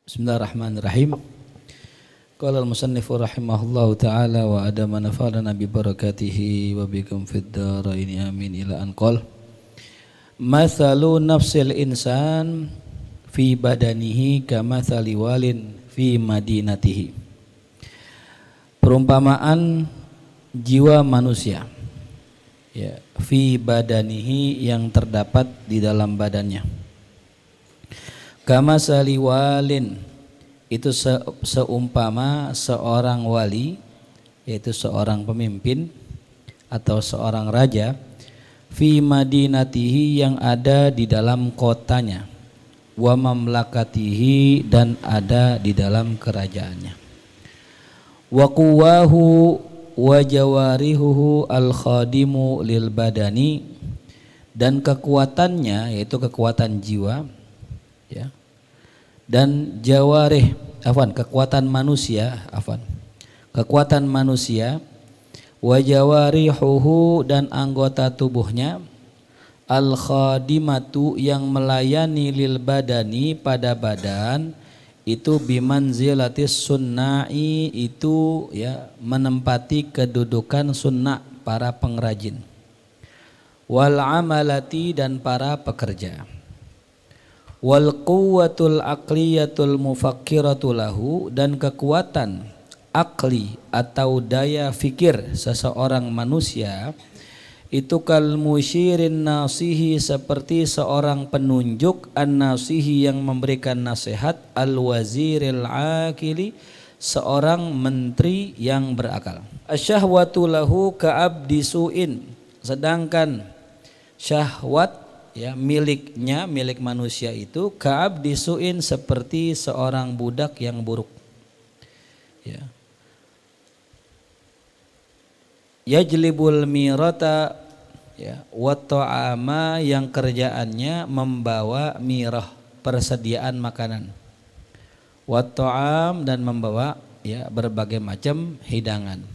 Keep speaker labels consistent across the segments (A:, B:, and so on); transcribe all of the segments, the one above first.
A: Bismillahirrahmanirrahim. Qala al-musannifu rahimahullahu ta'ala wa adama nafa'ana bi barakatihi wa bikum fid dharain amin ila an qala mathalu nafsil insan fi badanihi kamathali walin fi madinatihi. Perumpamaan jiwa manusia ya, fi badanihi yang terdapat di dalam badannya. Kamathali walin itu seumpama seorang wali, yaitu seorang pemimpin atau seorang raja, fi madinatihi yang ada di dalam kotanya, wa mamlakatihi dan ada di dalam kerajaannya, wa quwahu wa jawarihuhu al khadimu lil badani, dan kekuatannya yaitu kekuatan jiwa ya, dan jawarih kekuatan manusia kekuatan manusia, wa jawarihuhu dan anggota tubuhnya, al khadimatu yang melayani lil badani pada badan, itu bimanzilatis sunna'i, itu ya menempati kedudukan sunnah para pengrajin, wal amalati dan para pekerja, wal quwwatul aqliyatul mufakkiratu lahu, dan kekuatan akli atau daya fikir seseorang manusia itu kal musyirin nasihi, seperti seorang penunjuk an nasihi yang memberikan nasihat, al waziril akili, seorang menteri yang berakal. Asyahwatu lahu ka'abdi su'in, sedangkan syahwat ya miliknya, milik manusia itu ka'abdi su'in, seperti seorang budak yang buruk ya. Yajlibul mirata ya, wa ta'ama, yang kerjaannya membawa mirah, persediaan makanan, wa ta'am, dan membawa ya berbagai macam hidangan,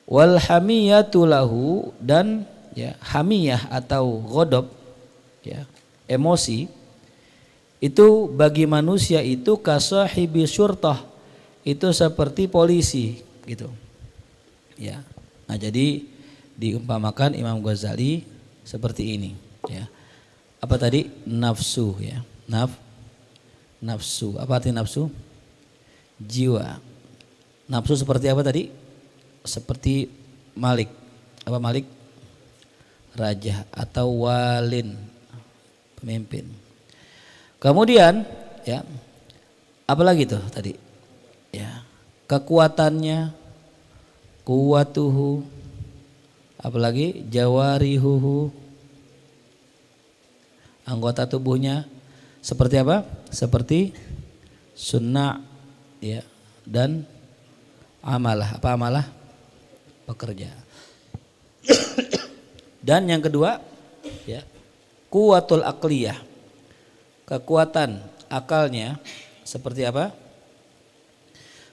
A: wal hamiyatu lahu, dan ya hamiyah atau ghadab ya emosi itu bagi manusia itu kasahibi syurtah, itu seperti polisi gitu ya. Nah jadi diumpamakan Imam Ghazali seperti ini ya. Apa tadi? Nafsu ya. Nafsu. Apa arti nafsu? Jiwa. Nafsu seperti apa tadi? Seperti malik. Apa malik? Raja atau walin, pemimpin. Kemudian ya apalagi tuh tadi ya, kekuatannya, kuwatuhu, apalagi jawarihuhu, anggota tubuhnya seperti apa? Seperti sunnah ya, dan amalah. Apa amalah? Pekerja. Dan yang kedua ya, kuwatul aqliyah, kekuatan akalnya seperti apa?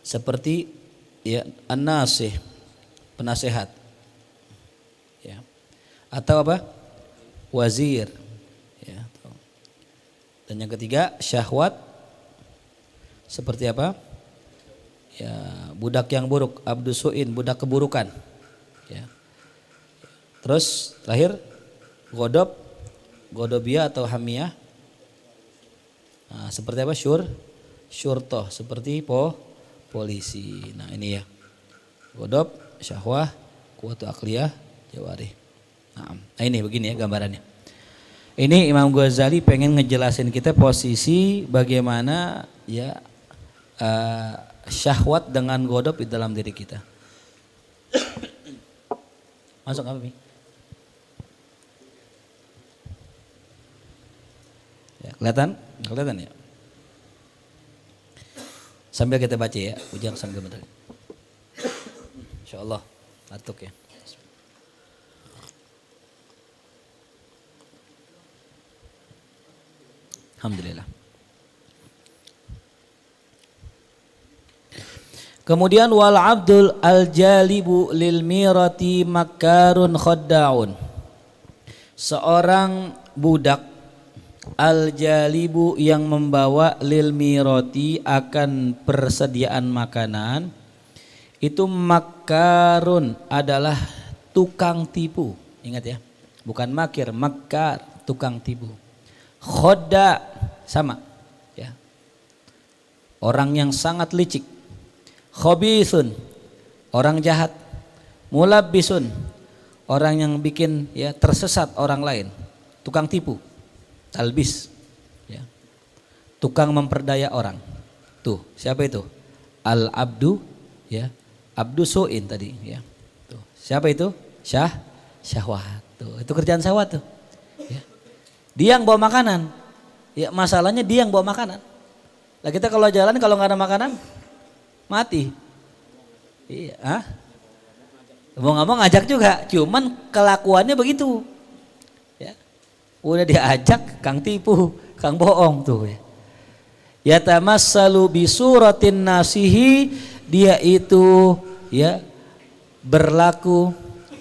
A: Seperti ya an-nasih, penasehat ya, atau apa? Wazir ya. Dan yang ketiga syahwat, seperti apa? Ya budak yang buruk, abdusuin, budak keburukan ya. Terus terakhir godobiyah atau hamiyah. Nah, seperti apa? Syurtoh, seperti polisi. Nah ini ya, godob, syahwah, kuwatu akliyah, jawarih. Nah ini begini ya gambarannya. Ini Imam Ghazali pengen ngejelasin kita posisi bagaimana ya syahwat dengan godob di dalam diri kita. Masuk apa Mi? Ya, kelihatan ya. Sambil kita baca ya, ujang sambil bentar. Insyaallah batuk ya. Alhamdulillah. Kemudian wal abdul al jalibu lil mirati makarun khadda'un. Seorang budak al jalibu yang membawa lil mirati akan persediaan makanan, itu makarun adalah tukang tipu. Ingat ya, bukan makir, makar, tukang tipu. Khodda sama ya, orang yang sangat licik. Khabithun, orang jahat. Mulabbisun, orang yang bikin ya tersesat orang lain. Tukang tipu, talbis ya, tukang memperdaya orang. Tuh siapa itu? Al abdu ya, abdu su'in tadi ya. Tuh siapa itu? Syahwat. Tuh itu kerjaan syahwat tuh ya. Dia yang bawa makanan. Ya masalahnya dia yang bawa makanan. Lah kita kalau jalan kalau nggak ada makanan mati. Iya, mau nggak mau ngajak juga. Cuman kelakuannya begitu. Ya. Udah diajak kang tipu, kang bohong tuh ya. Yatamassalu bisuratin nasihi, dia itu ya berlaku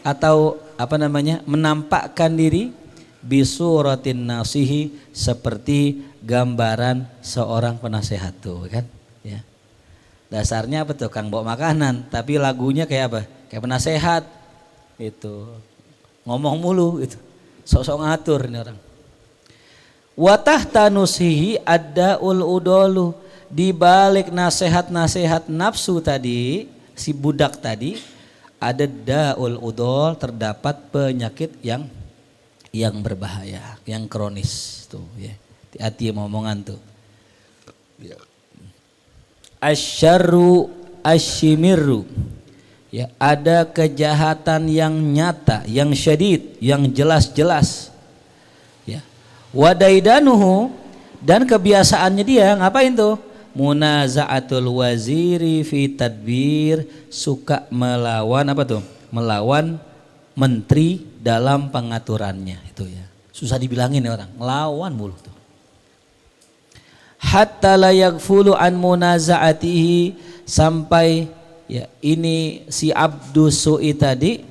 A: atau apa namanya menampakkan diri bisuratin nasihi seperti gambaran seorang penasehat tuh kan ya. Dasarnya apa tuh kang bawa makanan tapi lagunya kayak apa, kayak penasehat itu, ngomong mulu itu, sok-sok ngatur ini orang. Watah tanusihi ad-daul udolu, di balik nasihat-nasihat nafsu tadi si budak tadi ada daul udol, terdapat penyakit yang berbahaya, yang kronis tuh ya. Hati-hati omongan tuh. Asyarru asyimiru. Ya, ada kejahatan yang nyata, yang syadid, yang jelas-jelas. Ya. Wadaidanuhu, dan kebiasaannya dia ngapain tuh? Munaza'atul waziri fi tadbir, suka melawan apa tuh? Melawan menteri dalam pengaturannya itu ya. Susah dibilangin ya orang, ngelawan mulu tuh. Hatta la yaghfulu an munaza'atihi, sampai ya ini si abdu su'i tadi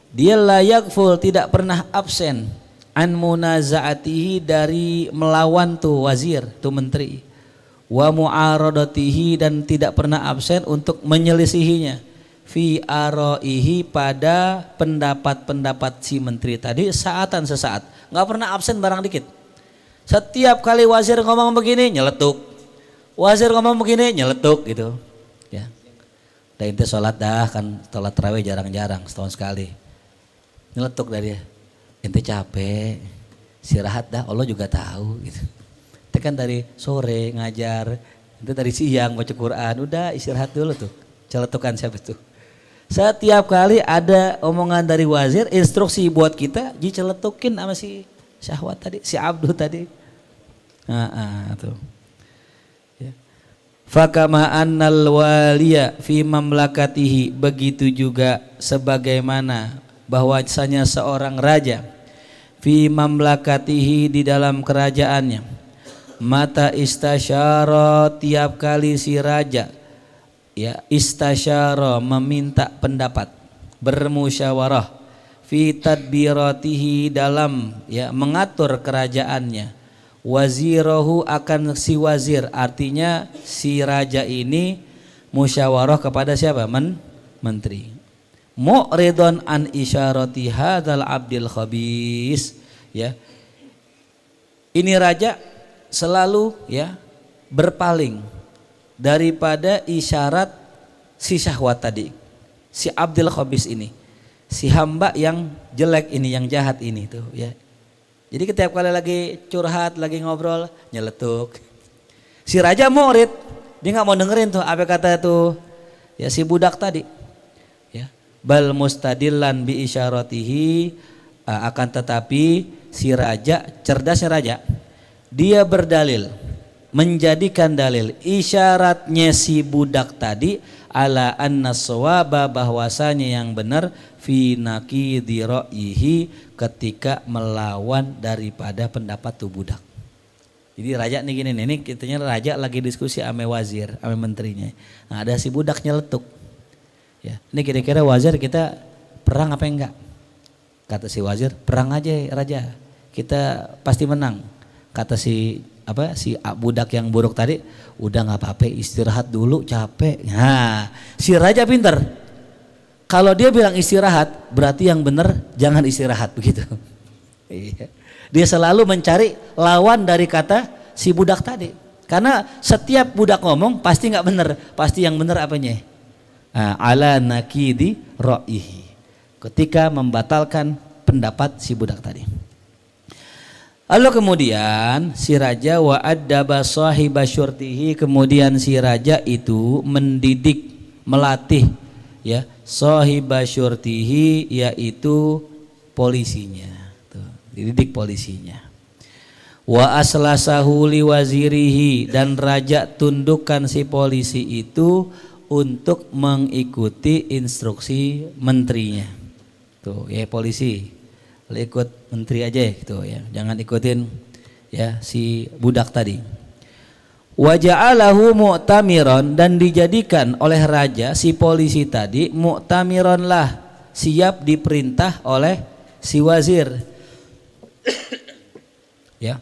A: dia la yaghful, tidak pernah absen an munaza'atihi, dari melawan tuh wazir tuh menteri, wa mu'aradatihi, dan tidak pernah absen untuk menyelisihinya fi araihi, pada pendapat-pendapat si menteri tadi saatan sesaat, nggak pernah absen barang dikit. Setiap kali wazir ngomong begini nyeletuk, wazir ngomong begini nyeletuk gitu ya. Dah inti sholat dah kan, sholat tarawih jarang-jarang, setahun sekali nyeletuk dari dia. Inti capek, istirahat dah, Allah juga tahu gitu. Itu kan dari sore ngajar, itu dari siang baca Quran, udah istirahat dulu tuh. Celetukan siapa tuh? Setiap kali ada omongan dari wazir, instruksi buat kita diceletukin sama si syahwat tadi, si abdu tadi. Tuh. Ya. Fakama annal waliya fi mamlakatihi, begitu juga sebagaimana bahwasanya seorang raja fi mamlakatihi, di dalam kerajaannya, mata istasyara, tiap kali si raja ya istasyara, meminta pendapat, bermusyawarah, fi tadbiratihi, dalam ya mengatur kerajaannya, wazirahu, akan si wazir, artinya si raja ini musyawarah kepada siapa? Menteri. Mu'ridon an isyarati hadzal abdil khabis, ya. Ini raja selalu ya berpaling daripada isyarat si syahwat tadi, si abdil khabis ini, si hamba yang jelek ini, yang jahat ini tuh ya. Jadi setiap kali lagi curhat, lagi ngobrol, nyeletuk. Si raja murid, dia nggak mau dengerin tuh apa kata tuh ya si budak tadi. Ya, bal mustadillan bi isyaratihi, akan tetapi si raja, cerdasnya raja, dia berdalil, menjadikan dalil isyaratnya si budak tadi ala anna sawaba, bahwasanya yang benar, fi naqidi ra'yihi, ketika melawan daripada pendapat tuh budak. Jadi raja nih gini nih, ini kitanya raja lagi diskusi ame wazir, ame menterinya. Nah, ada si budak nyeletuk. Ya, ini kira-kira wazir kita perang apa enggak? Kata si wazir, perang aja raja, kita pasti menang. Kata si budak yang buruk tadi, udah nggak apa-apa, istirahat dulu, capek. Nah, si raja pinter. Kalau dia bilang istirahat, berarti yang benar jangan istirahat begitu. Iya. Dia selalu mencari lawan dari kata si budak tadi. Karena setiap budak ngomong pasti nggak benar, pasti yang benar apanya? Ala nakidi ra'ihi. Ketika membatalkan pendapat si budak tadi. Lalu kemudian si raja wa addaba sahiba syurtihi, kemudian si raja itu mendidik, melatih ya sahiba syurtihi, yaitu polisinya. Dididik polisinya. Wa aslasahu li wazirihi, dan raja tundukkan si polisi itu untuk mengikuti instruksi menterinya. Tuh ya polisi, ikut menteri aja gitu ya, jangan ikutin ya si budak tadi. Wa ja'alahu mu'tamiron, dan dijadikan oleh raja si polisi tadi mu'tamiron lah, siap diperintah oleh si wazir. Ya.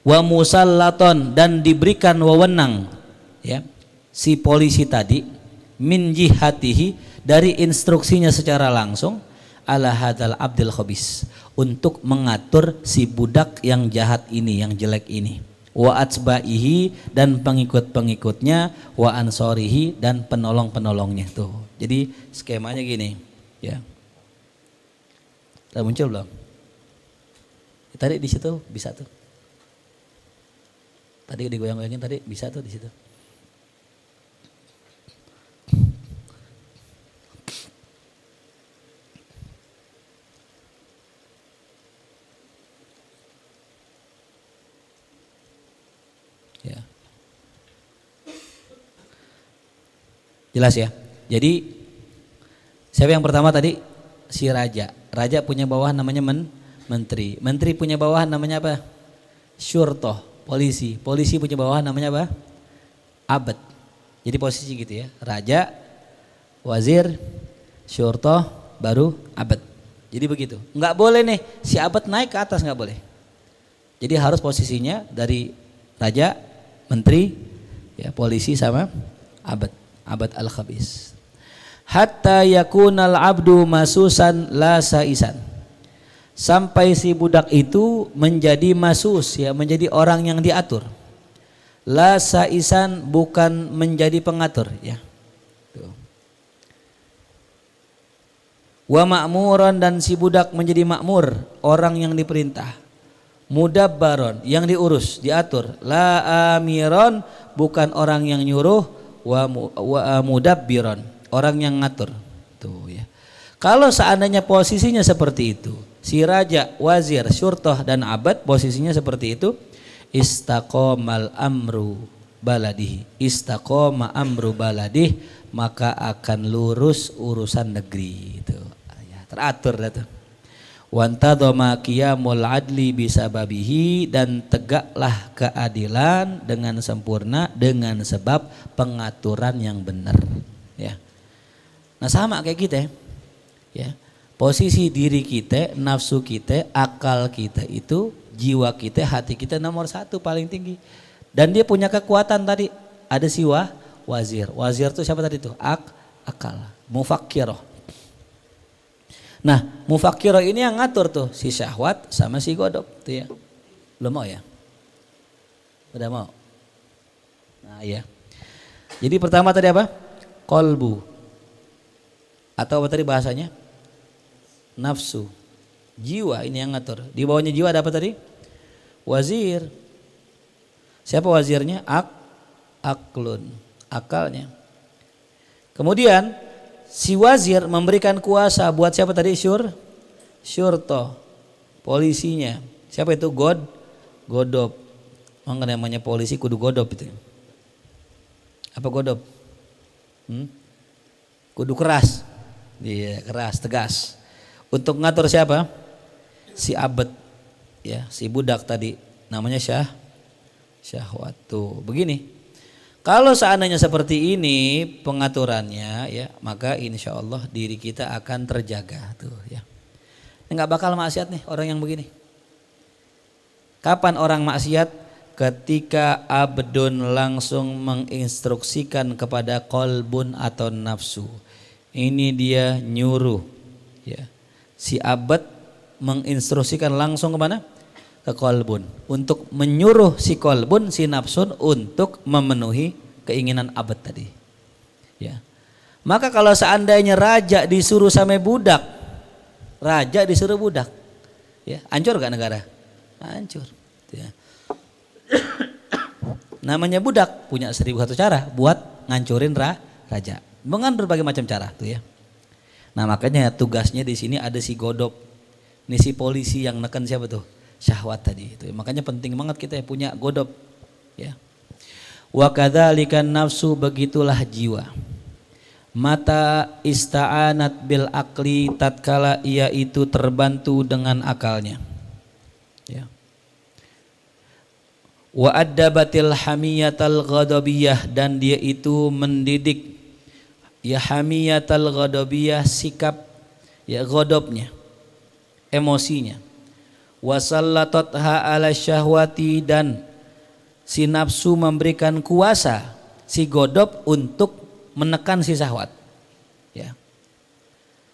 A: Wa musallaton, dan diberikan wewenang ya si polisi tadi min jihatihi, dari instruksinya secara langsung ala hadzal abdil khabis, untuk mengatur si budak yang jahat ini, yang jelek ini. Wa atsbaihi, dan pengikut-pengikutnya, wa ansorihi, dan penolong-penolongnya. Tuh. Jadi skemanya gini ya. Sudah muncul belum? Tadi di situ bisa tuh. Tadi digoyang-goyangin tadi bisa tuh di situ. Ya. Jelas ya. Jadi siapa yang pertama tadi? Si raja. Raja punya bawahan namanya menteri. Menteri punya bawahan namanya apa? Syurtoh, polisi. Polisi punya bawahan namanya apa? Abad. Jadi posisi gitu ya. Raja, wazir, syurtoh, baru abad. Jadi begitu. Enggak boleh nih si abad naik ke atas, enggak boleh. Jadi harus posisinya dari raja, menteri, ya polisi sama abad. Abad al-khabis. Hatta yakunal abdu masusan la saisan. Sampai si budak itu menjadi masus ya, menjadi orang yang diatur. La saisan, bukan menjadi pengatur ya. Tuh. Wa ma'muran, dan si budak menjadi makmur, orang yang diperintah. Mudabbaron, yang diurus, diatur. La amiron, bukan orang yang nyuruh. Wa mudabbiron, orang yang ngatur. Tuh ya. Kalau seandainya posisinya seperti itu, si raja, wazir, syurtoh, dan abad posisinya seperti itu, istaqomal amru baladih, istaqoma amru baladih, maka akan lurus urusan negeri. Itu ya, teratur itu. Wantadoma qiyamul adli bisababihi, dan tegaklah keadilan dengan sempurna dengan sebab pengaturan yang benar ya. Nah sama kayak kita ya. Posisi diri kita, nafsu kita, akal kita itu, jiwa kita, hati kita nomor satu paling tinggi. Dan dia punya kekuatan tadi. Ada si wazir. Wazir itu siapa tadi tuh? Akal. Mufakiroh. Nah mufakiroh ini yang ngatur tuh si syahwat sama si godop tuh ya. Belum mau ya? Udah mau? Nah iya. Jadi pertama tadi apa? Kolbu. Atau apa tadi bahasanya? Nafsu, jiwa ini yang ngatur. Di bawahnya jiwa ada apa tadi? Wazir. Siapa wazirnya? Aklun, akalnya. Kemudian si wazir memberikan kuasa buat siapa tadi? Syurtoh, polisinya. Siapa itu? Godop. Maka namanya polisi kudu godop itu. Apa godop? Kudu keras. Iya, keras, tegas. Untuk ngatur siapa? Si abad ya, si budak tadi Namanya syahwat. Tuh, begini. Kalau seandainya seperti ini pengaturannya ya, maka insya Allah diri kita akan terjaga tuh ya. Nggak bakal maksiat nih orang yang begini. Kapan orang maksiat? Ketika abdun langsung menginstruksikan kepada kolbun atau nafsu. Ini dia nyuruh ya. Si abad menginstruksikan langsung kemana? Ke kolbun, untuk menyuruh si kolbun, si nafsun untuk memenuhi keinginan abad tadi. Ya. Maka kalau seandainya raja disuruh sama budak, raja disuruh budak, ya, hancur gak negara? Hancur. Ya. Namanya budak punya 1001 cara buat ngancurin raja, dengan berbagai macam cara tuh ya. Nah makanya tugasnya di sini ada si godop, ini si polisi yang neken siapa tuh? Syahwat tadi itu. Makanya penting banget kita punya godop ya. Wa kadzalika nafsu, begitulah jiwa. Mata ista'anat bil akli, tatkala ia itu terbantu dengan akalnya. Ya. Wa addabatil hamiyatal ghadabiyah, dan dia itu mendidik ya hamiyatal ghadabiyah, sikap ya ghadabnya, emosinya. Wasallatatha ala syahwati, dan si nafsu memberikan kuasa si godop untuk menekan si syahwat ya.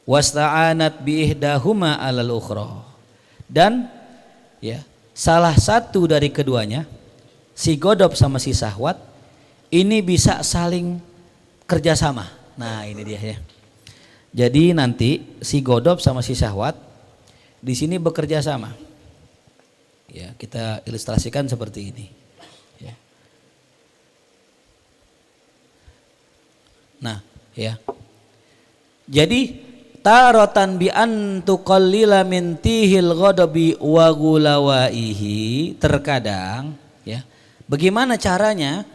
A: Wasta'anat biihdahuma alal ukhra, dan ya salah satu dari keduanya, si godop sama si syahwat ini bisa saling kerjasama. Nah ini dia ya. Jadi nanti si godop sama si syahwat di sini bekerja sama. Ya, kita ilustrasikan seperti ini. Ya. Nah, ya. Jadi tarotan bi an tuqallila min tihil ghadabi wa gulawaihi, terkadang ya. Bagaimana caranya?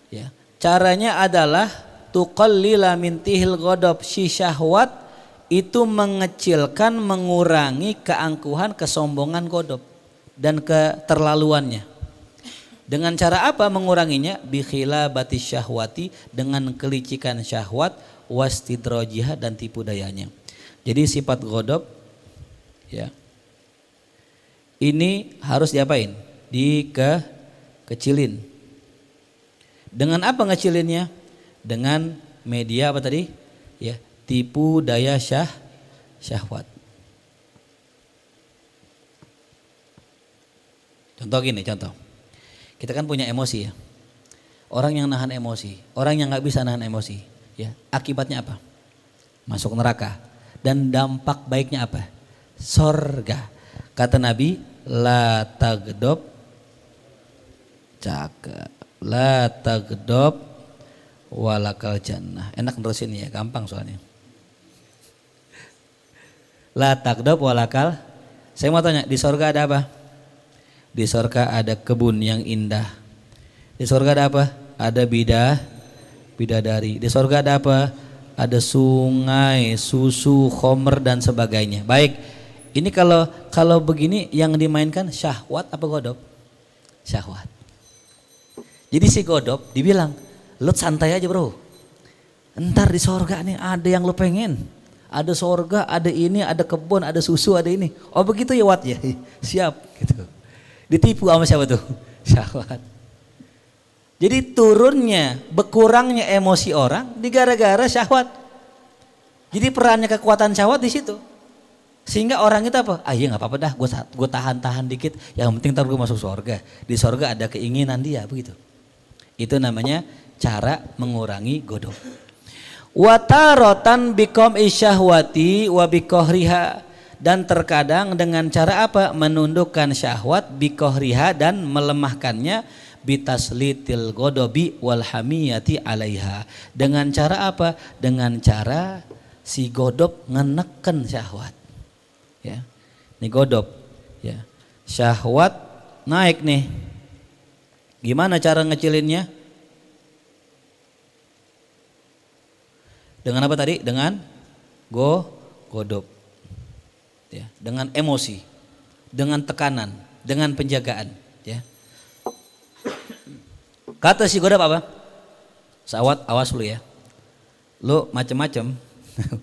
A: Ya. Caranya adalah tuqallila min tihil ghadab, si syahwat itu mengecilkan, mengurangi keangkuhan, kesombongan godop dan keterlaluannya. Dengan cara apa menguranginya? Bi khilabati syahwati, dengan kelicikan syahwat, wastidrojiha, dan tipu dayanya. Jadi sifat godop ya, ini harus diapain? Dikecilin. Dengan apa ngecilinnya? Dengan media apa tadi? Ya, tipu daya syahwat. Contoh gini, contoh. Kita kan punya emosi ya. Orang yang nahan emosi, orang yang nggak bisa nahan emosi, ya akibatnya apa? Masuk neraka. Dan dampak baiknya apa? Sorga. Kata Nabi, la tagdob, cakep, la tagdob walakal jannah. Enak nerusin ya, gampang soalnya. La tagdob walakal. Saya mau tanya, di sorga ada apa? Di sorga ada kebun yang indah. Di sorga ada apa? Ada bidadari. Di sorga ada apa? Ada sungai, susu, khomer, dan sebagainya. Baik, ini kalau begini yang dimainkan syahwat apa godop? Syahwat. Jadi si godop dibilang, lu santai aja bro. Ntar di sorga nih ada yang lu pengen. Ada sorga, ada ini, ada kebun, ada susu, ada ini. Oh begitu ya Wat ya? Siap gitu. Ditipu sama siapa tuh? Syahwat. Jadi turunnya, berkurangnya emosi orang di gara-gara syahwat. Jadi perannya kekuatan syahwat di situ. Sehingga orang itu apa? Ah iya nggak apa-apa dah, gue tahan dikit. Yang penting ntar gue masuk surga. Di surga ada keinginan dia begitu. Itu namanya cara mengurangi godok. Watarotan bikom isyahwati wa bikohriha, dan terkadang dengan cara apa? Menundukkan syahwat, bikohriha, dan melemahkannya, bitaslitil godobi wal hamiyati alaiha. Dengan cara apa? Dengan cara si godop ngeneken syahwat. Ya, ini godop. Ya, syahwat naik nih. Gimana cara ngecilinnya? Dengan apa tadi? Dengan godop. Ya, dengan emosi, dengan tekanan, dengan penjagaan. ya. Kata si godop apa? Syahwat, awas lu ya. Lu macem-macem,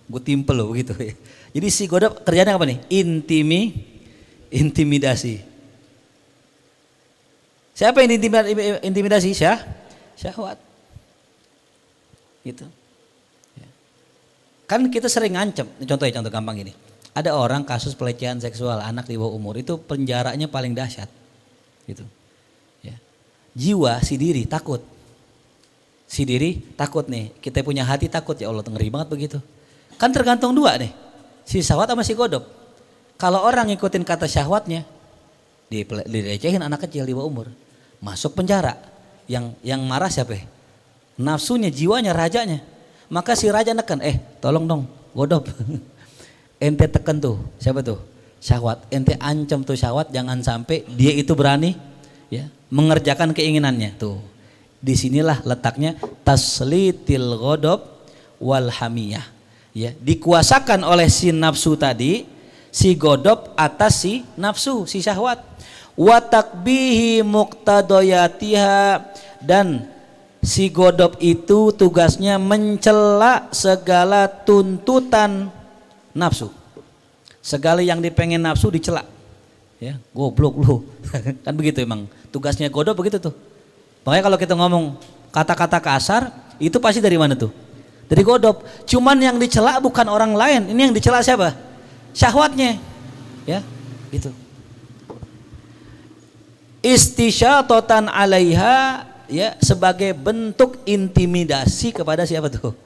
A: gue timpel lu begitu ya. Jadi si godop kerjanya apa nih? Intimidasi. Siapa yang intimidasi? Syahwat. Gitu. Ya. Kan kita sering ngancem, contoh gampang gini. Ada orang kasus pelecehan seksual anak di bawah umur, itu penjaranya paling dahsyat. Gitu. Ya. Jiwa si diri takut. Si diri takut nih, kita punya hati takut, ya Allah ngeri banget begitu. Kan tergantung dua nih, si syahwat sama si godop. Kalau orang ngikutin kata syahwatnya, dilecehin anak kecil di bawah umur, masuk penjara. Yang marah siapa? Nafsunya, jiwanya, rajanya. Maka si raja neken, tolong dong godop. Ente teken tuh, siapa tuh? Syahwat. Ente ancam tuh syahwat, jangan sampai dia itu berani ya mengerjakan keinginannya. Tuh, disinilah letaknya taslitil godop wal hamiyah. Ya, dikuasakan oleh si nafsu tadi, si godop atas si nafsu, si syahwat. Wa takbihi muqtadoyatiha, dan si godop itu tugasnya mencela segala tuntutan nafsu. Segala yang dipengen nafsu dicela. Ya, goblok lu. Kan begitu emang. Tugasnya godop begitu tuh. Makanya kalau kita ngomong kata-kata kasar, itu pasti dari mana tuh? Dari godop. Cuman yang dicela bukan orang lain. Ini yang dicela siapa? Syahwatnya. Ya, gitu. Istisyatotan alaiha, ya, sebagai bentuk intimidasi kepada siapa tuh?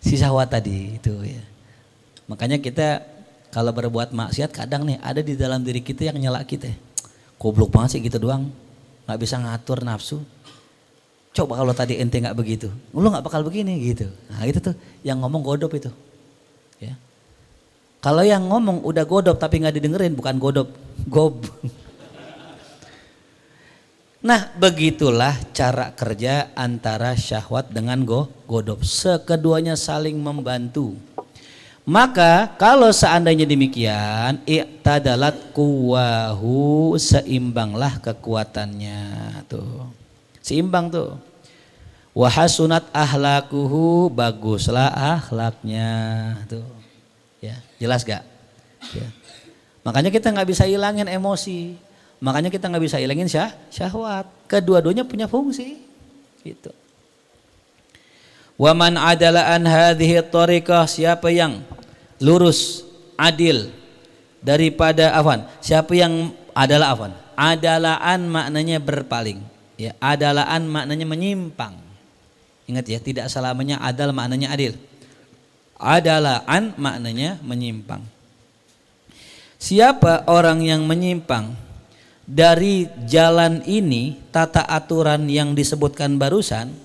A: Si syahwat tadi itu ya. Makanya kita kalau berbuat maksiat kadang nih ada di dalam diri kita yang nyela kita. Goblok banget sih gitu doang. Gak bisa ngatur nafsu. Coba kalau tadi ente gak begitu, lu gak bakal begini gitu. Nah itu tuh yang ngomong godop itu. Ya. Kalau yang ngomong udah godop tapi gak didengerin, bukan godop, gob. Nah begitulah cara kerja antara syahwat dengan godop. Sekeduanya saling membantu. Maka kalau seandainya demikian, i'tadalat kuwahu, seimbanglah kekuatannya tuh. Seimbang tuh. Wa hasunat ahlakuhu, baguslah akhlaknya tuh. Ya, jelas gak? Ya. Makanya kita nggak bisa hilangin emosi. Makanya kita nggak bisa hilangin syahwat. Kedua-duanya punya fungsi. Gitu. Wa man adala an hadhihi thariqah, siapa yang lurus, adil daripada afwan. Siapa yang adalah afwan. Adalaan maknanya berpaling. Ya, adalaan maknanya menyimpang. Ingat ya, tidak selamanya adal maknanya adil. Adalaan maknanya menyimpang. Siapa orang yang menyimpang dari jalan ini, tata aturan yang disebutkan barusan,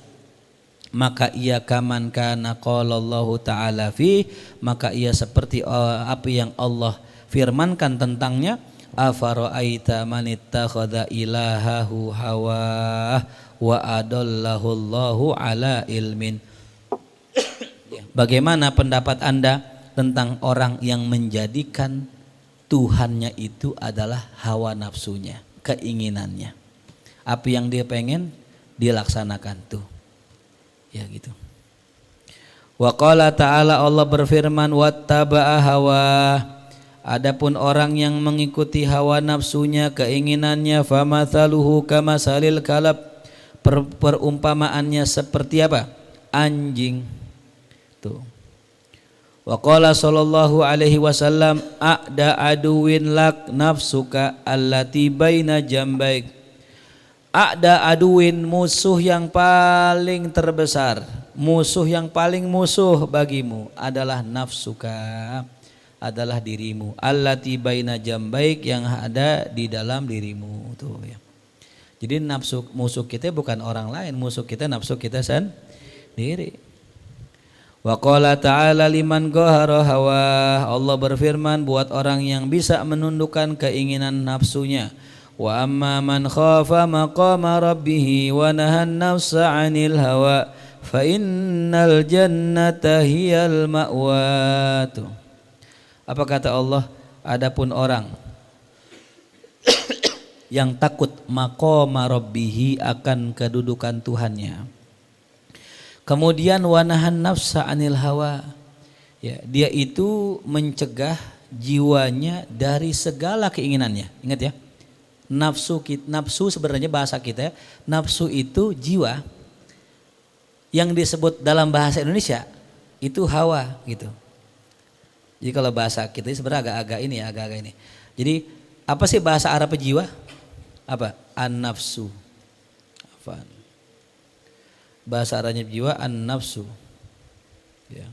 A: maka ia kaman kana qalallahu ta'ala fi, maka ia seperti apa yang Allah firmankan tentangnya, afara'aita man ittakhadha ilahahu hawah wa adallahu Allahu ala ilmin. Bagaimana pendapat Anda tentang orang yang menjadikan Tuhannya itu adalah hawa nafsunya, keinginannya. Apa yang dia pengen dilaksanakan tuh. Ya gitu. Wa qala ta'ala, Allah berfirman, wattaba'a hawa, adapun orang yang mengikuti hawa nafsunya, keinginannya, famathaluhu kamasalil kalab, perumpamaannya seperti apa? Anjing. Tuh. Wa qala sallallahu alaihi wasallam, a'da aduwin lak nafsuka allati baina jambaik. A'da aduwin, musuh yang paling terbesar, musuh yang paling musuh bagimu adalah nafsuka, adalah dirimu. Allati baina jambaik, yang ada di dalam dirimu. Tuh ya. Jadi nafsu, musuh kita bukan orang lain, musuh kita nafsu kita sendiri. Wa qala ta'ala liman qahara hawa, Allah berfirman buat orang yang bisa menundukkan keinginan nafsunya. Wa amma man khafa maqama rabbih wa nahan nafsa 'anil hawa fa innal jannata hiyal ma'wa. Apa kata Allah? Adapun orang yang takut maqama rabbihi akan kedudukan Tuhannya. Kemudian wanahan nafsa anil hawa. Ya, dia itu mencegah jiwanya dari segala keinginannya. Ingat ya. Nafsu sebenarnya bahasa kita, nafsu itu jiwa. Yang disebut dalam bahasa Indonesia itu hawa gitu. Jadi kalau bahasa kita sebenarnya agak-agak ini. Jadi apa sih bahasa Arab jiwa? Apa? An-nafsu. Apa? Bahasa Arabnya jiwa an-nafsu. Ya.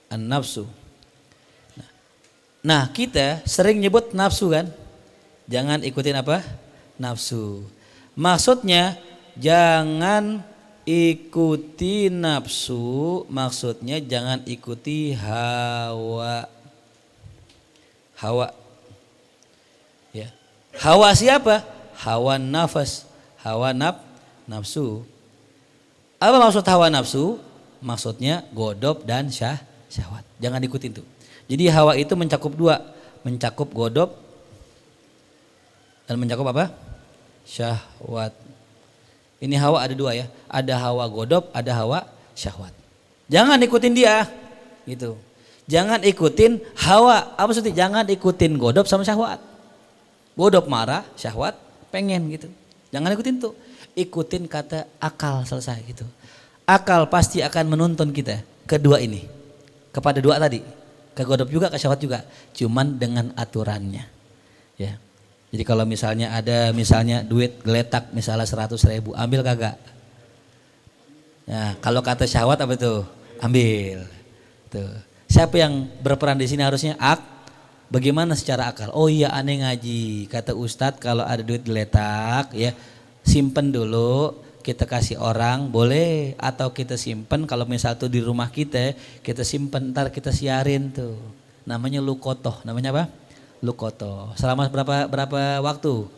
A: An-nafsu. Nah, kita sering nyebut nafsu kan? Jangan ikutin apa? Nafsu. Maksudnya jangan ikuti nafsu, maksudnya jangan ikuti hawa. Hawa. Ya. Hawa siapa? Hawa nafas, hawa nafsu. Apa maksud hawa nafsu? Maksudnya godop dan syahwat. Jangan ikutin tuh. Jadi hawa itu mencakup dua, mencakup godop dan mencakup apa? Syahwat. Ini hawa ada dua ya, ada hawa godop, ada hawa syahwat. Jangan ikutin dia, gitu. Jangan ikutin hawa, apa maksudnya? Jangan ikutin godop sama syahwat. Godop marah, syahwat pengen gitu. Jangan ikutin tuh, ikutin kata akal selesai gitu. Akal pasti akan menuntun kita kedua ini, kepada dua tadi. Ke godop juga, ke syahwat juga, cuman dengan aturannya, ya. Jadi kalau misalnya ada duit geletak misalnya 100.000, ambil kagak? Nah, kalau kata syahwat apa tuh? Ambil. Tuh. Siapa yang berperan di sini harusnya? Bagaimana secara akal? Oh iya, aneh ngaji. Kata Ustadz kalau ada duit geletak, ya simpen dulu. Kita kasih orang boleh, atau kita simpen kalau misal tuh di rumah kita simpen, ntar kita siarin tuh. Namanya lukotoh, namanya apa? Lukotoh. Selama berapa waktu?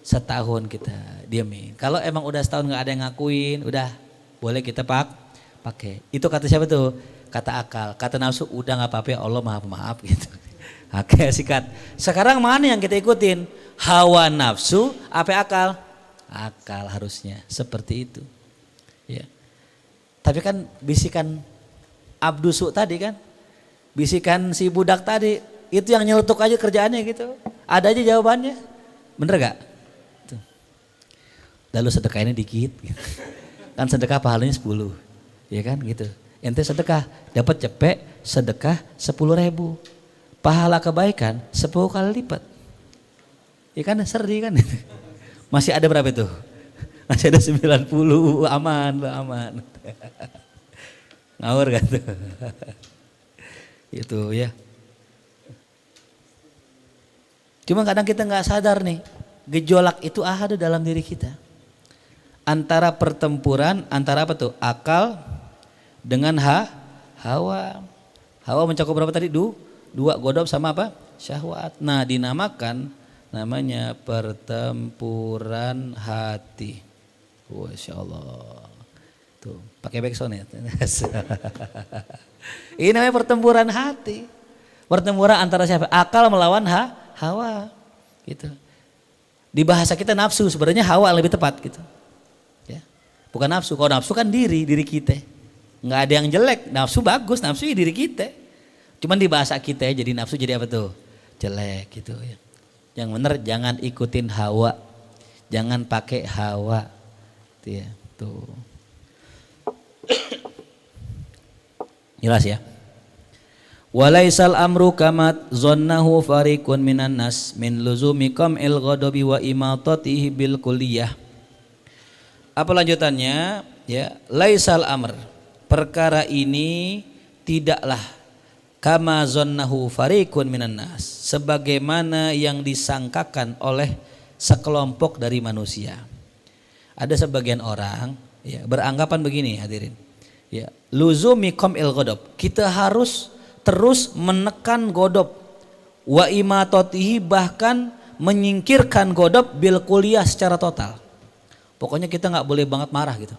A: Setahun kita diemin. Kalau emang udah setahun nggak ada yang ngakuin, udah boleh kita pakai. Itu kata siapa tuh? Kata akal. Kata nafsu udah nggak apa-apa, Allah maaf gitu. Oke, sikat. Sekarang mana yang kita ikutin? Hawa nafsu apa akal? Akal harusnya seperti itu, ya. Tapi kan bisikan Abdusu tadi kan, bisikan si budak tadi itu yang nyelutuk aja kerjaannya gitu, ada aja jawabannya, bener gak? Tuh. Lalu sedekahnya dikit, gitu. Kan sedekah pahalanya 10, ya kan gitu. Ente sedekah dapat cepet sedekah 10.000, pahala kebaikan 10 kali lipat, ya kan seri kan? Masih ada berapa itu? Masih ada 90, aman. Ngawur kan tuh. Itu ya. Cuma kadang kita nggak sadar nih, gejolak itu ada dalam diri kita. Antara pertempuran, antara apa tuh? Akal dengan hawa. Hawa mencakup berapa tadi? Dua godop sama apa? Syahwat. Nah, namanya pertempuran hati. Masya Allah. Tuh, pakai backsound ya. Ini namanya pertempuran hati. Pertempuran antara siapa? Akal melawan hawa. Gitu. Di bahasa kita nafsu, sebenarnya hawa lebih tepat gitu. Ya. Bukan nafsu. Kalau nafsu kan diri kita. Nggak ada yang jelek. Nafsu bagus, nafsu ya diri kita. Cuman di bahasa kita jadi nafsu jadi apa tuh? Jelek gitu ya. Yang benar jangan ikutin hawa, jangan pakai hawa, tuh ya, tuh. Jelas ya. Walaisal amru kamat zonnahu farikun minan nas min luzumi qam'il ghadabi wa imatatihi bil kulliyah. Apa lanjutannya? Ya, laisal amr. Perkara ini tidaklah kama zonnahu farikun minan nas, sebagaimana yang disangkakan oleh sekelompok dari manusia. Ada sebagian orang ya beranggapan begini hadirin. Ya, luzumi qam'il ghadab. Kita harus terus menekan godop. Wa imatotihi, bahkan menyingkirkan godop bil kuliah secara total. Pokoknya kita nggak boleh banget marah gitu.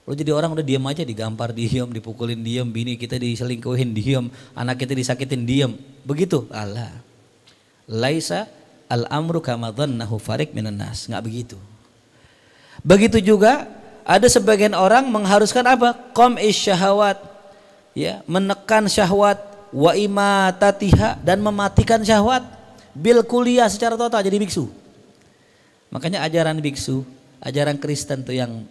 A: Lo jadi orang udah diam aja, digampar diem, dipukulin diem, bini kita diselingkuhin diem, anak kita disakitin diem, begitu. Allah. Laisa Al-amru kama dhannahu fariq minan nas. Enggak begitu. Begitu juga ada sebagian orang mengharuskan apa? Qam'is syahawat. Ya, menekan syahwat wa imatatiha dan mematikan syahwat bil kuliah secara total jadi biksu. Makanya ajaran biksu, ajaran Kristen tuh yang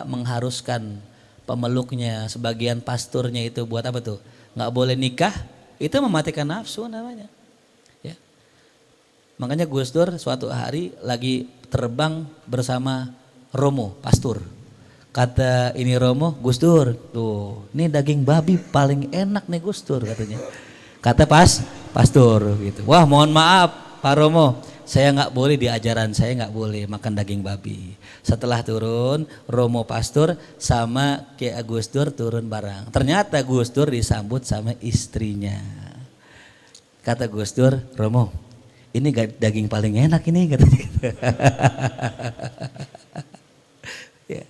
A: mengharuskan pemeluknya, sebagian pasturnya itu buat apa tuh? Nggak boleh nikah, itu mematikan nafsu namanya. Ya. Makanya Gus Dur suatu hari lagi terbang bersama Romo, pastur. Kata ini Romo, Gus Dur, tuh, ini daging babi paling enak nih Gus Dur katanya. Kata pastur gitu. Wah mohon maaf Pak Romo, saya nggak boleh di ajaran saya nggak boleh makan daging babi. Setelah turun, Romo pastur sama kayak Gus Dur turun bareng. Ternyata Gus Dur disambut sama istrinya. Kata Gus Dur, Romo, ini daging paling enak ini katanya. Ya.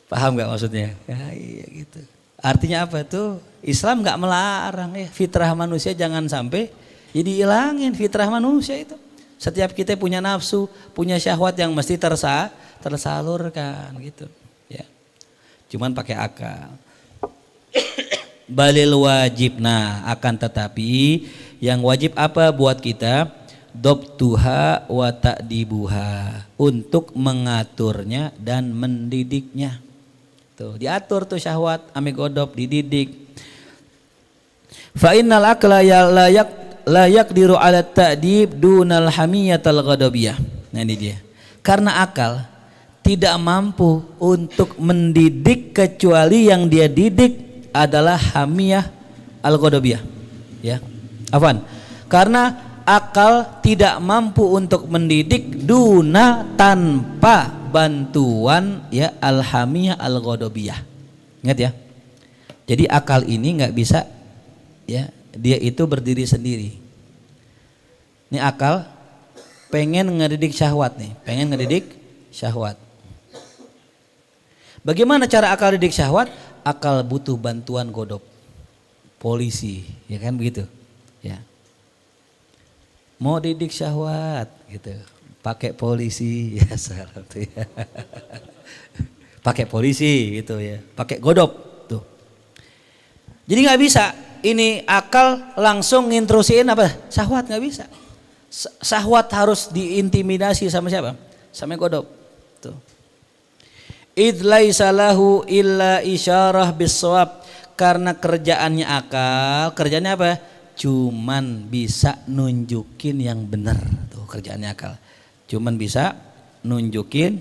A: Paham nggak maksudnya? Ya, iya gitu. Artinya apa tuh? Islam nggak melarang ya. Fitrah manusia jangan sampai jadi hilangin fitrah manusia itu. Setiap kita punya nafsu, punya syahwat yang mesti tersalurkan gitu. Ya. Cuman pakai akal. Balil wajib. Nah, akan tetapi yang wajib apa buat kita? Dobtuha wa ta'dibuha, untuk mengaturnya dan mendidiknya. Tuh, diatur tuh syahwat ame godop, dididik. Fa innal aqla la yaqdiru ala ta'dib dunal hamiyatal ghadabiyah. Nah ini dia. Karena akal tidak mampu untuk mendidik kecuali yang dia didik adalah hamiyah al-ghadabiyah. Ya. Afwan. Karena akal tidak mampu untuk mendidik duna tanpa bantuan ya al-hamiyah al-ghadabiyah. Ingat ya. Jadi akal ini nggak bisa ya, dia itu berdiri sendiri. Ini akal pengen ngedidik syahwat nih, pengen ngedidik syahwat. Bagaimana cara akal didik syahwat? Akal butuh bantuan godop, polisi, ya kan begitu, ya. Mau didik syahwat, gitu, pakai polisi, ya salah tuh ya. Pakai polisi, gitu ya, pakai godop, tuh. Jadi nggak bisa. Ini akal langsung ngintrusiin apa? Syahwat, nggak bisa. Syahwat harus diintimidasi sama siapa? Sama godop. Tuh. Id laisa lahu illa isyarah bisawab, karena kerjaannya akal, kerjaannya apa? Cuman bisa nunjukin yang benar. Tuh kerjaannya akal. Cuman bisa nunjukin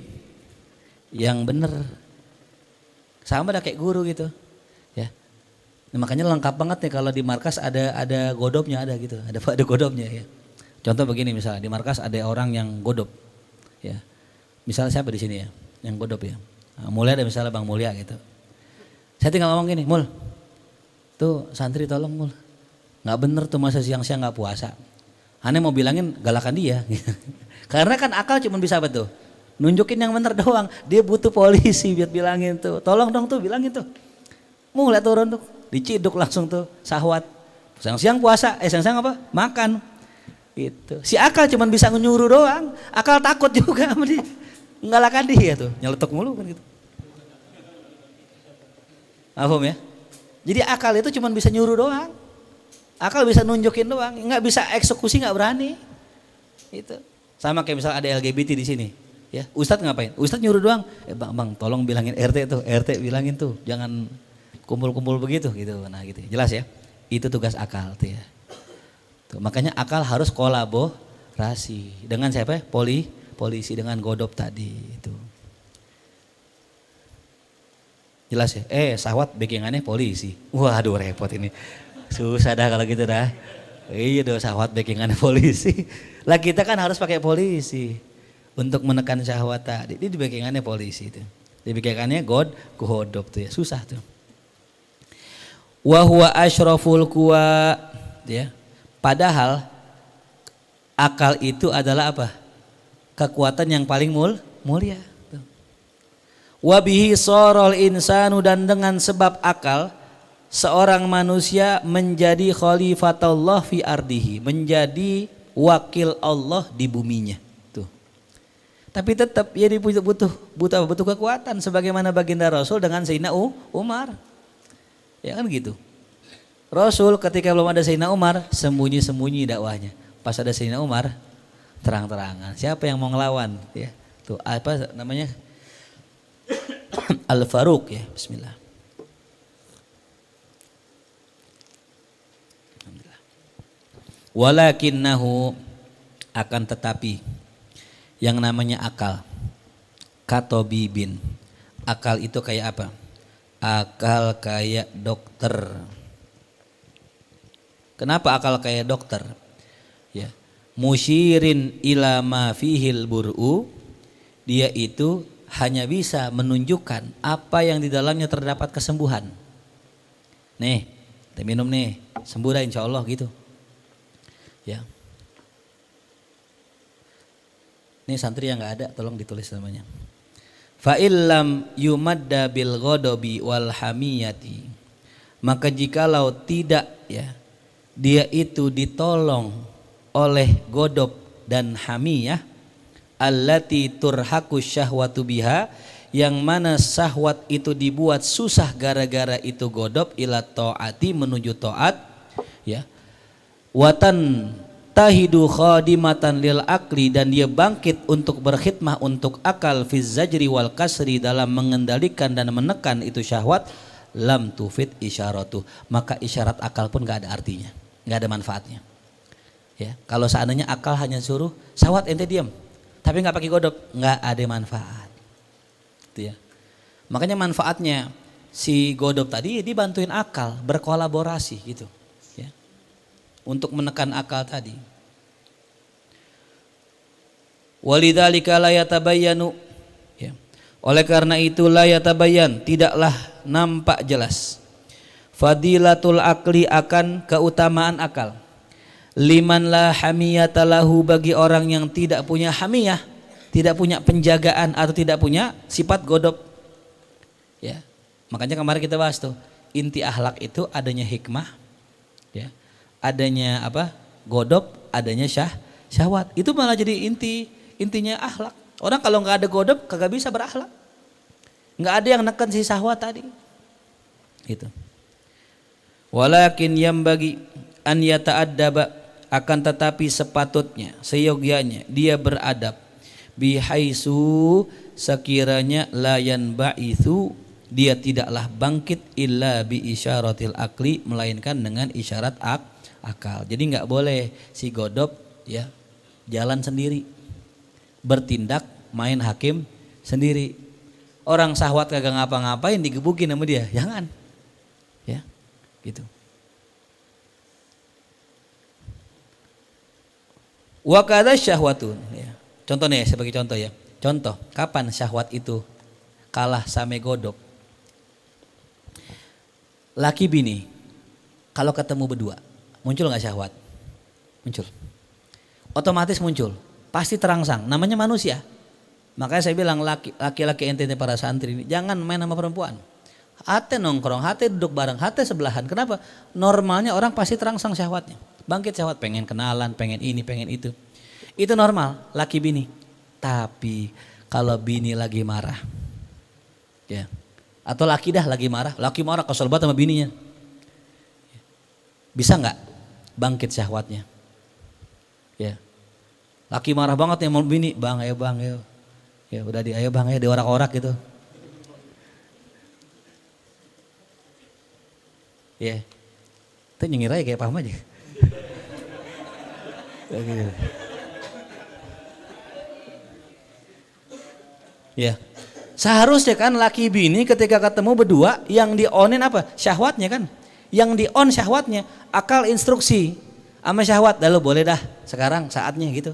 A: yang benar. Sama dah kayak guru gitu. Nah, makanya lengkap banget nih kalau di markas ada godopnya, ada gitu, ada godopnya ya. Contoh begini misalnya di markas ada orang yang godop, ya. Misalnya siapa di sini ya, yang godop ya. Nah, Mulia ada misalnya Bang Mulia gitu. Saya tinggal ngomong gini, Mul, tuh santri tolong Mul, nggak bener tuh masa siang-siang nggak puasa. Aneh mau bilangin galakan dia, karena kan akal cuma bisa apa tuh, nunjukin yang bener doang. Dia butuh polisi biar bilangin tuh, tolong dong tuh bilangin tuh. Mulai turun tuh. Diciduk langsung tuh syahwat. Siang-siang puasa, siang-siang apa? Makan. Itu. Si akal cuman bisa nyuruh doang. Akal takut juga sama dia. Ngalahkan dia tuh, nyeletuk mulu kan gitu. Paham ya? Jadi akal itu cuman bisa nyuruh doang. Akal bisa nunjukin doang, nggak bisa eksekusi, nggak berani. Itu. Sama kayak misalnya ada LGBT di sini. Ya, Ustadz ngapain? Ustadz nyuruh doang. Bang, tolong bilangin RT tuh, RT bilangin tuh, jangan kumpul-kumpul begitu gitu. Nah gitu, jelas ya. Itu tugas akal tuh ya. Tuh, makanya akal harus kolaborasi dengan siapa? Polisi dengan godop tadi itu. Jelas ya? Syahwat backingannya polisi. Waduh repot ini. Susah dah kalau gitu dah. Iya dong, syahwat backingannya polisi. Lah kita kan harus pakai polisi untuk menekan syahwat tadi. Ini di backingannya polisi itu. Di backingannya godop tuh ya. Susah tuh. Wa huwa asyraful quwa, ya. Padahal akal itu adalah apa? Kekuatan yang paling mulia. Wa bihi sarul insanu, dan dengan sebab akal seorang manusia menjadi khalifatullah fi ardihi, menjadi wakil Allah di buminya. Tuh. Tapi tetap dia butuh kekuatan sebagaimana baginda Rasul dengan Sayyidina Umar. Ya kan gitu. Rasul ketika belum ada Sayyidina Umar sembunyi-sembunyi dakwahnya. Pas ada Sayyidina Umar terang-terangan. Siapa yang mau ngelawan? Ya. Tuh apa namanya? Al-Faruq ya. Bismillah. Walakinnahu akan tetapi yang namanya akal katobibin. Akal itu kayak apa? Akal kayak dokter. Kenapa akal kayak dokter? Ya. Musyirin ila ma fihil bur'u. Dia itu hanya bisa menunjukkan apa yang di dalamnya terdapat kesembuhan. Nih, kita minum nih, sembuh dah insya Allah gitu. Ya. Ini santri yang nggak ada, tolong ditulis namanya. Fa illam yumadda bil ghadabi wal hamiyati. Maka jikalau tidak ya, dia itu ditolong oleh godop dan hamiyah, allati turhaku syahwatu biha, yang mana syahwat itu dibuat susah gara-gara itu godop, ila taati menuju taat ya. Watan tahidu khadimatan lil akli, dan dia bangkit untuk berkhidmah untuk akal, fiz zajri wal kasri, dalam mengendalikan dan menekan itu syahwat, lam tufid isyaratu, maka isyarat akal pun gak ada artinya, gak ada manfaatnya ya. Kalau seandainya akal hanya suruh syahwat ente diam tapi gak pakai godop, gak ada manfaat gitu ya. Makanya manfaatnya si godop tadi dibantuin akal berkolaborasi gitu ya, untuk menekan akal tadi. Walidzalika la yatabayyanu ya. Oleh karena itu la yatabayyan, tidaklah nampak jelas fadilatul akli, akan keutamaan akal, liman la hamiyata lahu, bagi orang yang tidak punya hamiyah, tidak punya penjagaan atau tidak punya sifat godop ya. Makanya kemarin kita bahas tuh, inti akhlak itu adanya hikmah ya, adanya apa? Godop, adanya syahwat. Itu malah jadi intinya akhlak. Orang kalau nggak ada godop kagak bisa berakhlak. Nggak ada yang neken si syahwat tadi. Gitu. Walakin yang bagi an yata'addaba, akan tetapi sepatutnya seyogyanya dia beradab, bihaisu, sekiranya layan ba'ithu, dia tidaklah bangkit illa bi isyaratil akli, melainkan dengan isyarat akal. Jadi nggak boleh si godop ya jalan sendiri, bertindak main hakim sendiri. Orang syahwat kagak ngapa-ngapain digebukin sama dia, jangan ya gitu. Wa kadza syahwatun ya. Contoh nih sebagai contoh ya. Contoh, kapan syahwat itu kalah sama godop? Laki bini kalau ketemu berdua, muncul nggak syahwat? Muncul. Otomatis muncul. Pasti terangsang. Namanya manusia. Makanya saya bilang laki-laki ente para santri ini jangan main sama perempuan. Hati nongkrong, hati duduk bareng, hati sebelahan. Kenapa? Normalnya orang pasti terangsang syahwatnya. Bangkit syahwat, pengen kenalan, pengen ini, pengen itu. Itu normal, laki bini. Tapi kalau bini lagi marah, ya, atau laki dah lagi marah kesel banget sama bininya, bisa nggak bangkit syahwatnya? Ya, laki marah banget ya mau bini, bang ayo, ya udah ayo bang ayo diorak-orak gitu, ya, itu nyengir aja kayak paham aja. Ya, seharusnya kan laki bini ketika ketemu berdua yang di-onin apa? Syahwatnya kan. Yang di-on syahwatnya, akal instruksi sama syahwat, lalu boleh dah sekarang saatnya gitu.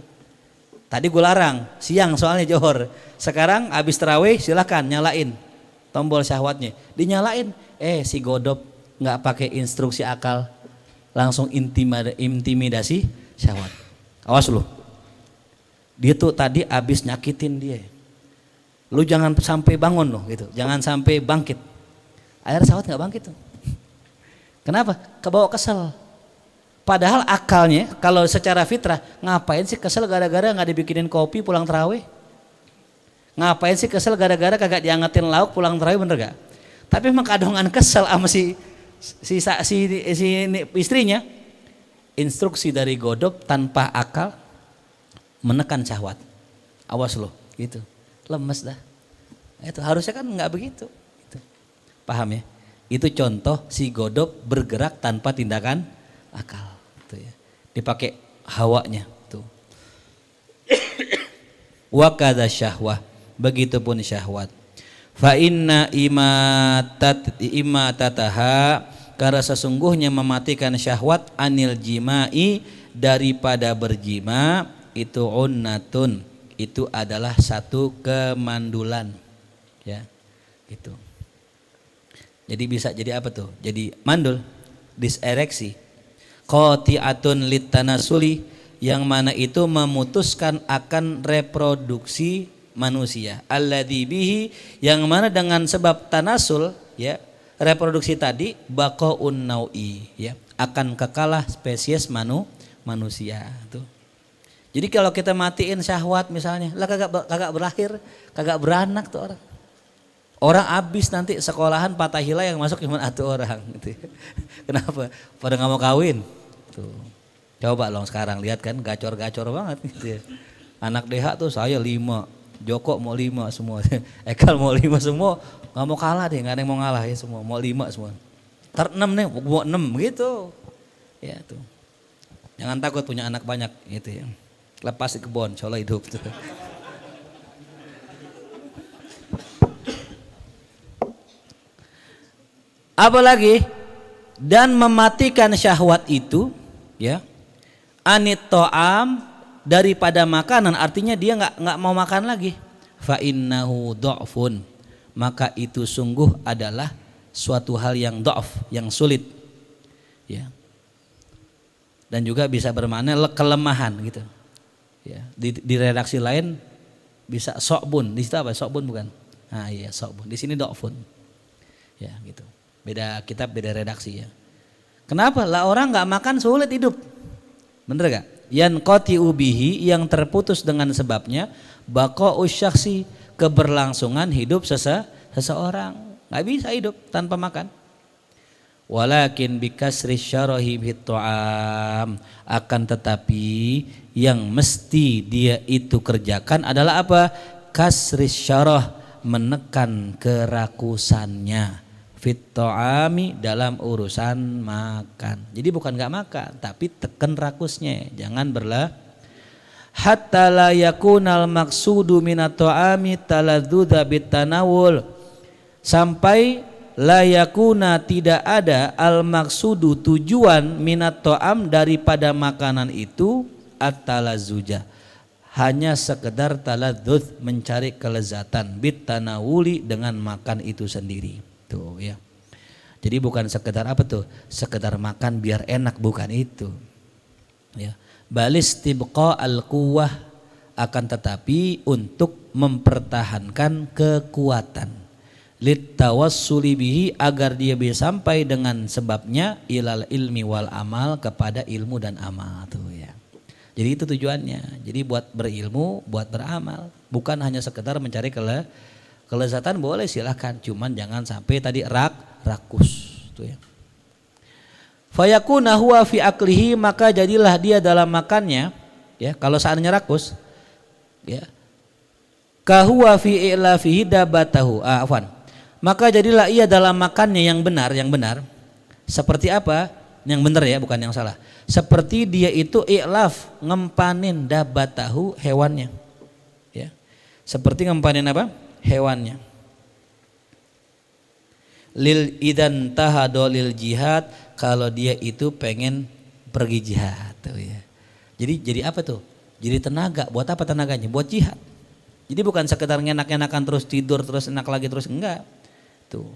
A: Tadi gue larang, siang soalnya johor. Sekarang abis tarawih silakan nyalain tombol syahwatnya. Dinyalain, si godop nggak pakai instruksi akal, langsung intimidasi syahwat. Awas lu. Dia tuh tadi abis nyakitin dia. Lu jangan sampai bangun loh gitu, jangan sampai bangkit. Akhirnya syahwat nggak bangkit tuh. Kenapa? Kebawa kesel. Padahal akalnya kalau secara fitrah, ngapain sih kesel gara-gara nggak dibikinin kopi pulang tarawih? Ngapain sih kesel gara-gara kagak diangetin lauk pulang tarawih, bener gak? Tapi emang kadongan kesel sama si istrinya. Instruksi dari godop tanpa akal menekan syahwat. Awas loh, gitu. Lemes dah. Itu harusnya kan nggak begitu. Gitu. Paham ya? Itu contoh si godop bergerak tanpa tindakan akal. Tuh ya. Dipakai hawanya. Tuh. Wa kadza syahwah. Begitupun syahwat. Fa inna imatataha, karena sesungguhnya mematikan syahwat anil jima'i, daripada berjima, itu unnatun, itu adalah satu kemandulan. Ya, gitu. Jadi bisa jadi apa tuh? Jadi mandul, disereksi. Qati'atun litanasuli, yang mana itu memutuskan akan reproduksi manusia. Alladzi bihi, yang mana dengan sebab tanasul, ya, reproduksi tadi, baqaun nau'i, ya, akan kekalah spesies manusia tuh. Jadi kalau kita matiin syahwat misalnya, lah kagak berlahir, kagak beranak tuh orang. Orang abis nanti sekolahan patah hila yang masuk cuma satu orang gitu. Kenapa? Pada nggak mau kawin. Tuh. Coba long sekarang lihat kan gacor-gacor banget gitu ya. Anak DH tuh saya 5, Joko mau 5 semua. Ekal mau 5 semua, nggak mau kalah deh, nggak ada yang mau ngalah ya semua, mau 5 semua. Ntar 6 nih, mau 6 gitu. Ya tuh. Jangan takut punya anak banyak gitu ya. Lepas di kebun, insya Allah hidup tuh. Apalagi dan mematikan syahwat itu, ya, anit to'am, daripada makanan, artinya dia nggak mau makan lagi. Fa innahu dha'fun, maka itu sungguh adalah suatu hal yang dha'f, yang sulit, ya. Dan juga bisa bermakna kelemahan gitu. Ya, di redaksi lain bisa sokbun, di situ apa? Sokbun bukan? Nah iya sokbun, di sini dha'fun. Ya gitu. Beda kitab, beda redaksi ya. Kenapa? Lah orang nggak makan sulit hidup, bener gak? Yan qati'u bihi, yang terputus dengan sebabnya, baqa'u syakhsi, keberlangsungan hidup seseorang. Nggak bisa hidup tanpa makan. Walakin bikasri syarahi bit'am, akan tetapi yang mesti dia itu kerjakan adalah apa? Kasri syarah, menekan kerakusannya, fit-ta'ami, dalam urusan makan. Jadi bukan nggak makan, tapi tekan rakusnya, jangan berlah. Hatta la yakunal maqsudu minat ta'ami taladzuda bitanawul, sampai la yakuna, tidak ada, al maksudu, tujuan, minat ta'am, daripada makanan itu, at-talazzuja, hanya sekedar taladzuz, mencari kelezatan, bitanawuli, dengan makan itu sendiri. Tuh ya. Jadi bukan sekedar apa tuh? Sekedar makan biar enak, bukan itu. Ya. Balistibqa al-quwwah, akan tetapi untuk mempertahankan kekuatan. Litawassuli bihi, agar dia bisa sampai dengan sebabnya, ilal ilmi wal amal, kepada ilmu dan amal tuh ya. Jadi itu tujuannya. Jadi buat berilmu, buat beramal, bukan hanya sekedar mencari kelezatan, boleh silahkan, cuman jangan sampai tadi rakus tuh ya. Fayakuna huwa fi aklihi, maka jadilah dia dalam makannya, ya, kalau seandainya rakus, ya, kahuwa fi i'lafihi dabatahu, afwan, maka jadilah ia dalam makannya yang benar, seperti apa? Yang benar ya, bukan yang salah. Seperti dia itu i'laf, ngempanin dabatahu, hewannya, ya, seperti ngempanin apa? Hewannya. Lil idan tahado lil jihad, kalau dia itu pengen pergi jihad tuh ya. Jadi apa tuh? Jadi tenaga. Buat apa tenaganya? Buat jihad. Jadi bukan sekedar ngenak-ngenakan terus tidur terus enak lagi terus, enggak. Tuh.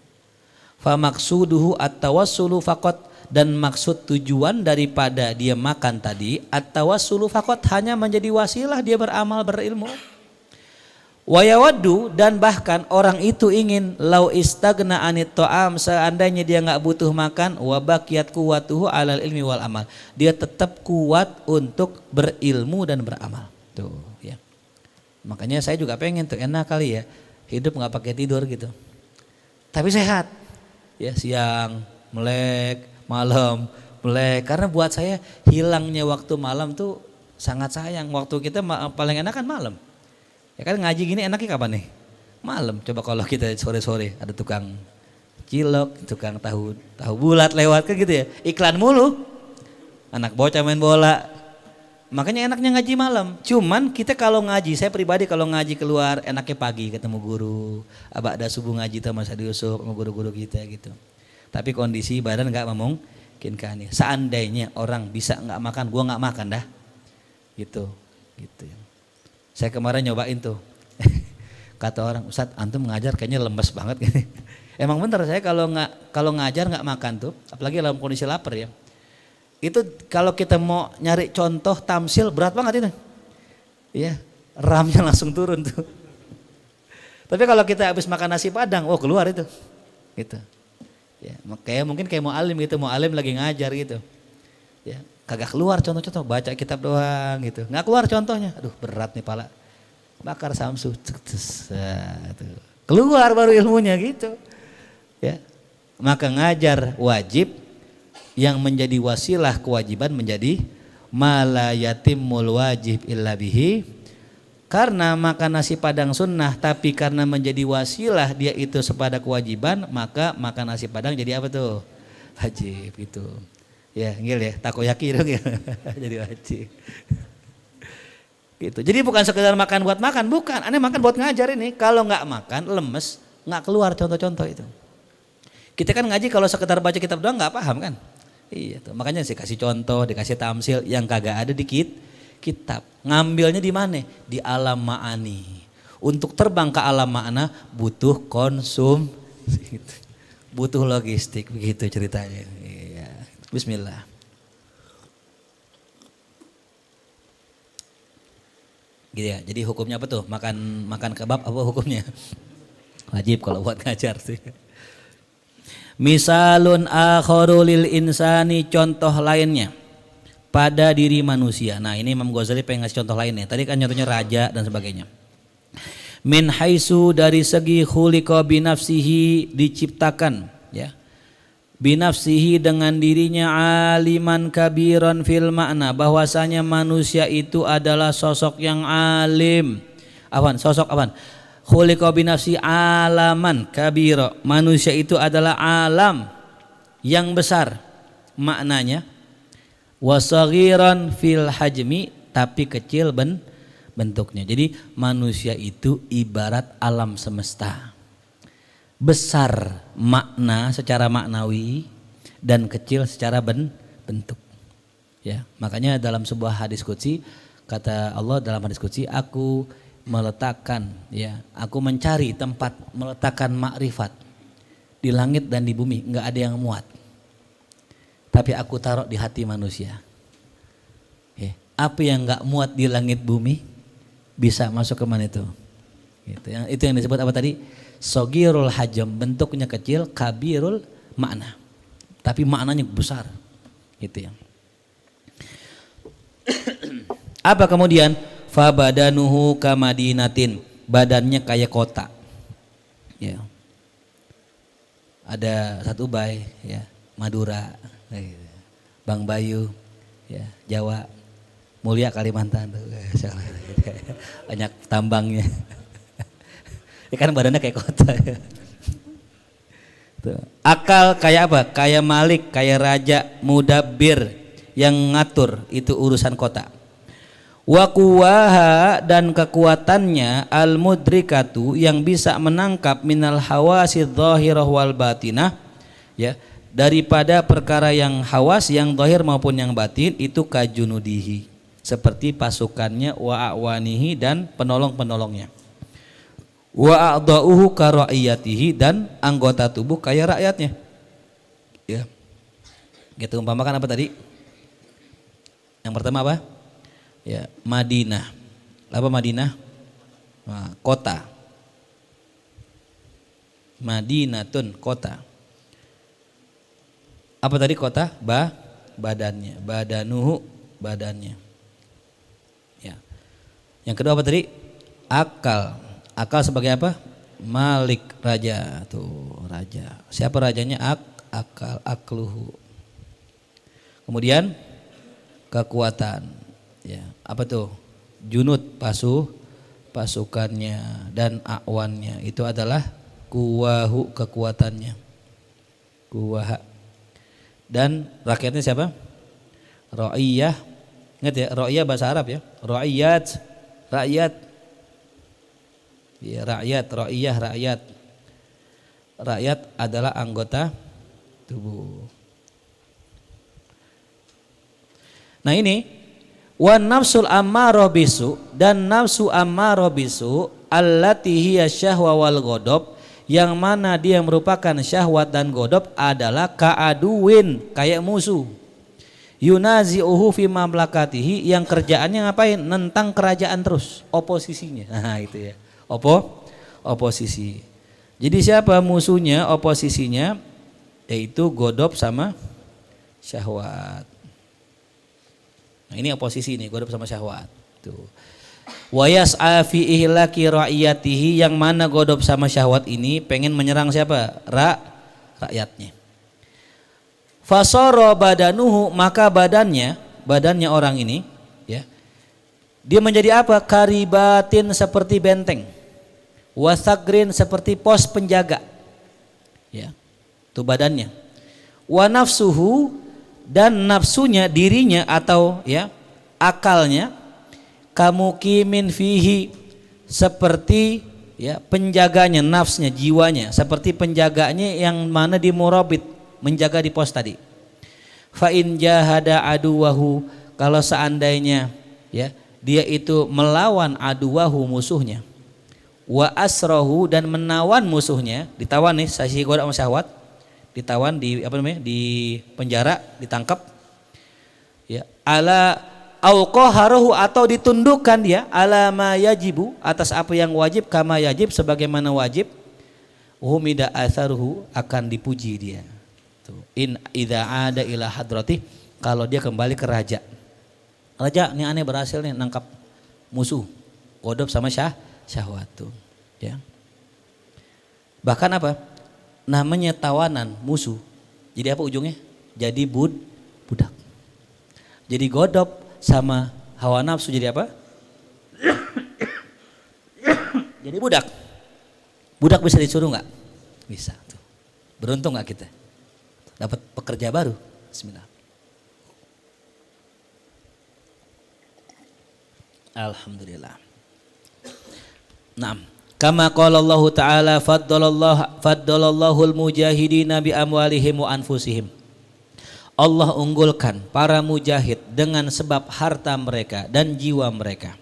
A: Fa maksuduhu at-tawassulu faqat, dan maksud tujuan daripada dia makan tadi at-tawassulu faqat, hanya menjadi wasilah dia beramal, berilmu. Wayawaddu, dan bahkan orang itu ingin lau istagna anit ta'am, seandainya dia nggak butuh makan, wabakiyat kuwatuhu alal ilmi wal amal, dia tetap kuat untuk berilmu dan beramal. Tuh ya. Makanya saya juga pengen tuh enak kali ya hidup nggak pakai tidur gitu. Tapi sehat. Ya, siang melek, malam melek, karena buat saya hilangnya waktu malam tuh sangat sayang. Waktu kita paling enak kan malam. Ya kan ngaji gini enaknya kapan nih? Malam. Coba kalau kita sore-sore ada tukang cilok, tukang tahu bulat lewat kan gitu ya. Iklan mulu. Anak bocah main bola. Makanya enaknya ngaji malam. Cuman kita kalau ngaji, saya pribadi kalau ngaji keluar enaknya pagi ketemu guru. Abada subuh ngaji sama Ustaz Yusuf sama guru-guru kita gitu. Tapi kondisi badan enggak memungkinkan ya. Seandainya orang bisa enggak makan, gua enggak makan dah. Gitu. Gitu ya. Saya kemarin nyobain tuh, kata orang, Ustadz antum ngajar kayaknya lemes banget gini. Emang bener, saya kalau ngajar nggak makan tuh, apalagi dalam kondisi lapar ya. Itu kalau kita mau nyari contoh tamsil berat banget itu, ya RAM-nya langsung turun tuh. Tapi kalau kita habis makan nasi padang, oh keluar itu, gitu. Ya, mungkin kayak mau alim gitu, mau alim lagi ngajar gitu, ya. Kagak keluar contoh-contoh, baca kitab doang gitu. Nggak keluar contohnya. Aduh berat nih pala. Bakar samsu. Keluar baru ilmunya gitu. Ya. Maka ngajar wajib, yang menjadi wasilah kewajiban menjadi mala yatimul wajib illa bihi. Karena makan nasi padang sunnah, tapi karena menjadi wasilah dia itu sepada kewajiban, maka makan nasi padang jadi apa tuh? Wajib gitu. Ya, ngil ya, takoyaki dong ya. Jadi wajib. Gitu. Jadi bukan sekedar makan buat makan, bukan. Aneh makan buat ngajar ini. Kalau nggak makan, lemes, nggak keluar contoh-contoh itu. Kita kan ngaji kalau sekedar baca kitab doang nggak paham kan? Iya tuh. Makanya sih kasih contoh, dikasih tamsil yang kagak ada di kitab. Ngambilnya di mana? Di alam ma'ani. Untuk terbang ke alam makna butuh konsum, gitu. Butuh logistik, begitu ceritanya. Bismillah. Gitu ya. Jadi hukumnya apa tuh? Makan kebab apa hukumnya? Wajib kalau buat ngajar sih. Misalun akharu lil insani, contoh lainnya pada diri manusia. Nah, ini Imam Ghazali pengen ngasih contoh lainnya. Tadi kan contohnya raja dan sebagainya. Min haisu, dari segi khuliqa binafsihi, diciptakan ya. Binafsihi, dengan dirinya, aliman kabiran fil makna, bahwasanya manusia itu adalah sosok yang alim. Sosok apaan? Khuliqa binafsi alaman kabira, manusia itu adalah alam yang besar maknanya. Wasaghiran fil hajmi, tapi kecil bentuknya. Jadi manusia itu ibarat alam semesta. Besar makna secara maknawi dan kecil secara bentuk. Ya, makanya dalam sebuah hadis qudsi kata Allah dalam hadis qudsi, aku meletakkan aku mencari tempat meletakkan makrifat di langit dan di bumi, enggak ada yang muat. Tapi aku taruh di hati manusia. Apa yang enggak muat di langit bumi bisa masuk ke mana itu? Gitu. Itu yang disebut apa tadi? Sogirul hajam, bentuknya kecil, kabirul makna, tapi maknanya besar. Gitu ya. Apa kemudian? Fabadanuhu kamadinatin, badannya kayak kota. Ya. Ada satu Ubay, ya, Madura, Bang Bayu, ya, Jawa, Mulia Kalimantan, banyak tambangnya. Ya kan badannya kayak kota. Akal kayak apa? Kayak Malik, kayak raja, mudabbir, yang ngatur itu urusan kota. Wa quwaha, dan kekuatannya, al mudrikatu, yang bisa menangkap, minal hawasid dhahirah wal batinah, ya, daripada perkara yang hawas, yang zahir maupun yang batin, itu kajunudihi, seperti pasukannya, wa awanihi, dan penolong-penolongnya. Wa a'dha'uhu ka ra'iyatihi, dan anggota tubuh kayak rakyatnya. Ya. Gitu, umpamakan apa tadi? Yang pertama apa? Ya, Madinah. Apa Madinah? Nah, kota. Madinatun, kota. Apa tadi kota? Badannya. Badanuhu, badannya. Ya. Yang kedua apa tadi? Akal. Akal sebagai apa? Malik, raja. Tuh, raja. Siapa rajanya? Akal, akluhu. Kemudian kekuatan. Ya, apa tuh? Junud, pasukannya dan awannya. Itu adalah kuwahu, kekuatannya. Kuwaha. Dan rakyatnya siapa? Ra'iyah. Ingat ya, ra'iyah bahasa Arab ya. Ra'iyat, rakyat. Ya, rakyat, ra'iyah, rakyat. Rakyat adalah anggota tubuh. Nah ini, wan nafsul ammarah bisu, dan nafsu ammarah bisu allati hiya syahwa wal ghadab, yang mana dia merupakan syahwat dan godop adalah ka'aduwin, kayak musuh. Yunazi'uhu fi mamlakatihi, yang kerjaannya ngapain? Nentang kerajaan terus, oposisinya. Nah itu ya, oposisi. Jadi siapa musuhnya, oposisinya? Yaitu godop sama syahwat. Nah ini oposisi nih, godop sama syahwat. Tuh. Wa yas'a fi ihlaki ra'iyatihi, yang mana godop sama syahwat ini pengen menyerang siapa? Rakyatnya. Fasara badanuhu, maka badannya orang ini ya. Dia menjadi apa? Karibatin, seperti benteng. Wasagrin, seperti pos penjaga. Ya. Itu badannya. Wa nafsuhu, dan nafsunya, dirinya atau ya akalnya, kamukimin fihi, seperti ya penjaganya, nafsnya, jiwanya, seperti penjaganya yang mana di murabit, menjaga di pos tadi. Fa in jahada aduwahu, kalau seandainya ya dia itu melawan aduwahu, musuhnya, wa asrohu, dan menawan musuhnya, ditawan nih, sasi godam syahwat, ditawan di apa namanya, di penjara, ditangkap ya, ala auqaharuhu, atau ditundukkan dia, ala ma yajibu, atas apa yang wajib, kama yajib, sebagaimana wajib, humida atharuhu, akan dipuji dia. Tuh. In idza ada ila hadrati, kalau dia kembali ke raja. Raja, ini aneh berhasil nih nangkap musuh, godop sama syahwat tuh. Ya. Bahkan apa? Namanya tawanan musuh. Jadi apa ujungnya? Jadi budak. Jadi godop sama hawa nafsu jadi apa? Jadi budak. Budak bisa disuruh nggak? Bisa. Tuh. Beruntung nggak kita? Dapat pekerja baru. Bismillah. Alhamdulillah. Naam. Kama qala Allah Ta'ala faddalallahul mujahidina bi amwalihim wa anfusihim. Allah unggulkan para mujahid dengan sebab harta mereka dan jiwa mereka.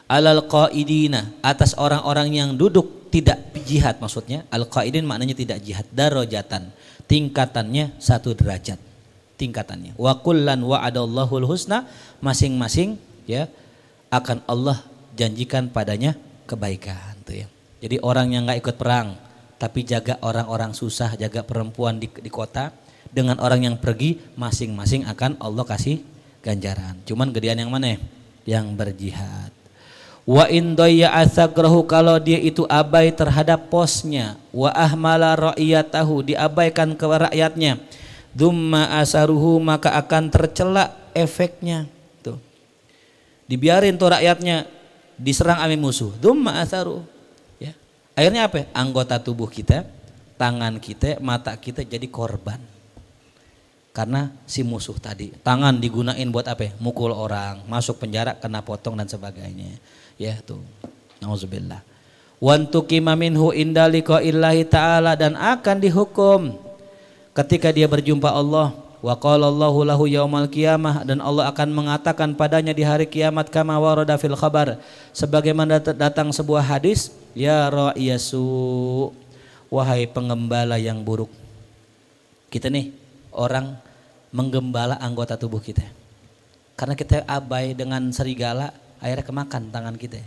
A: Alal qaidina, atas orang-orang yang duduk tidak jihad, maksudnya al-qaidin maknanya tidak jihad, darajatan, tingkatannya 1 derajat tingkatannya. Wa kullan wa'adallahul husna, masing-masing ya akan Allah janjikan padanya kebaikan tuh ya. Jadi orang yang enggak ikut perang tapi jaga orang-orang susah, jaga perempuan di kota, dengan orang yang pergi masing-masing akan Allah kasih ganjaran. Cuman gedean yang mana ya? Yang berjihad. Wa in dayya'a sagrahu, kalau dia itu abai terhadap posnya, wa ahmala ra'iyatahu, diabaikan ke rakyatnya, dzumma asaruhu, maka akan tercela efeknya. Tuh. Dibiarin tuh rakyatnya diserang ame musuh, dzumma asaruhu. Ya. Akhirnya apa? Anggota tubuh kita, tangan kita, mata kita jadi korban. Karena si musuh tadi, tangan digunain buat apa? Mukul orang, masuk penjara, kena potong dan sebagainya. Ya tuh, nauzubillah. Wantukima minhu inda liqa'illahi ta'ala, dan akan dihukum ketika dia berjumpa Allah. Wa qala Allahu lahu yaumal qiyamah, dan Allah akan mengatakan padanya di hari kiamat, kama warada fil khabar, sebagaimana datang sebuah hadis, ya ra'iyasu, wahai pengembala yang buruk. Kita nih orang menggembala anggota tubuh kita. Karena kita abai dengan serigala, akhirnya kemakan tangan kita.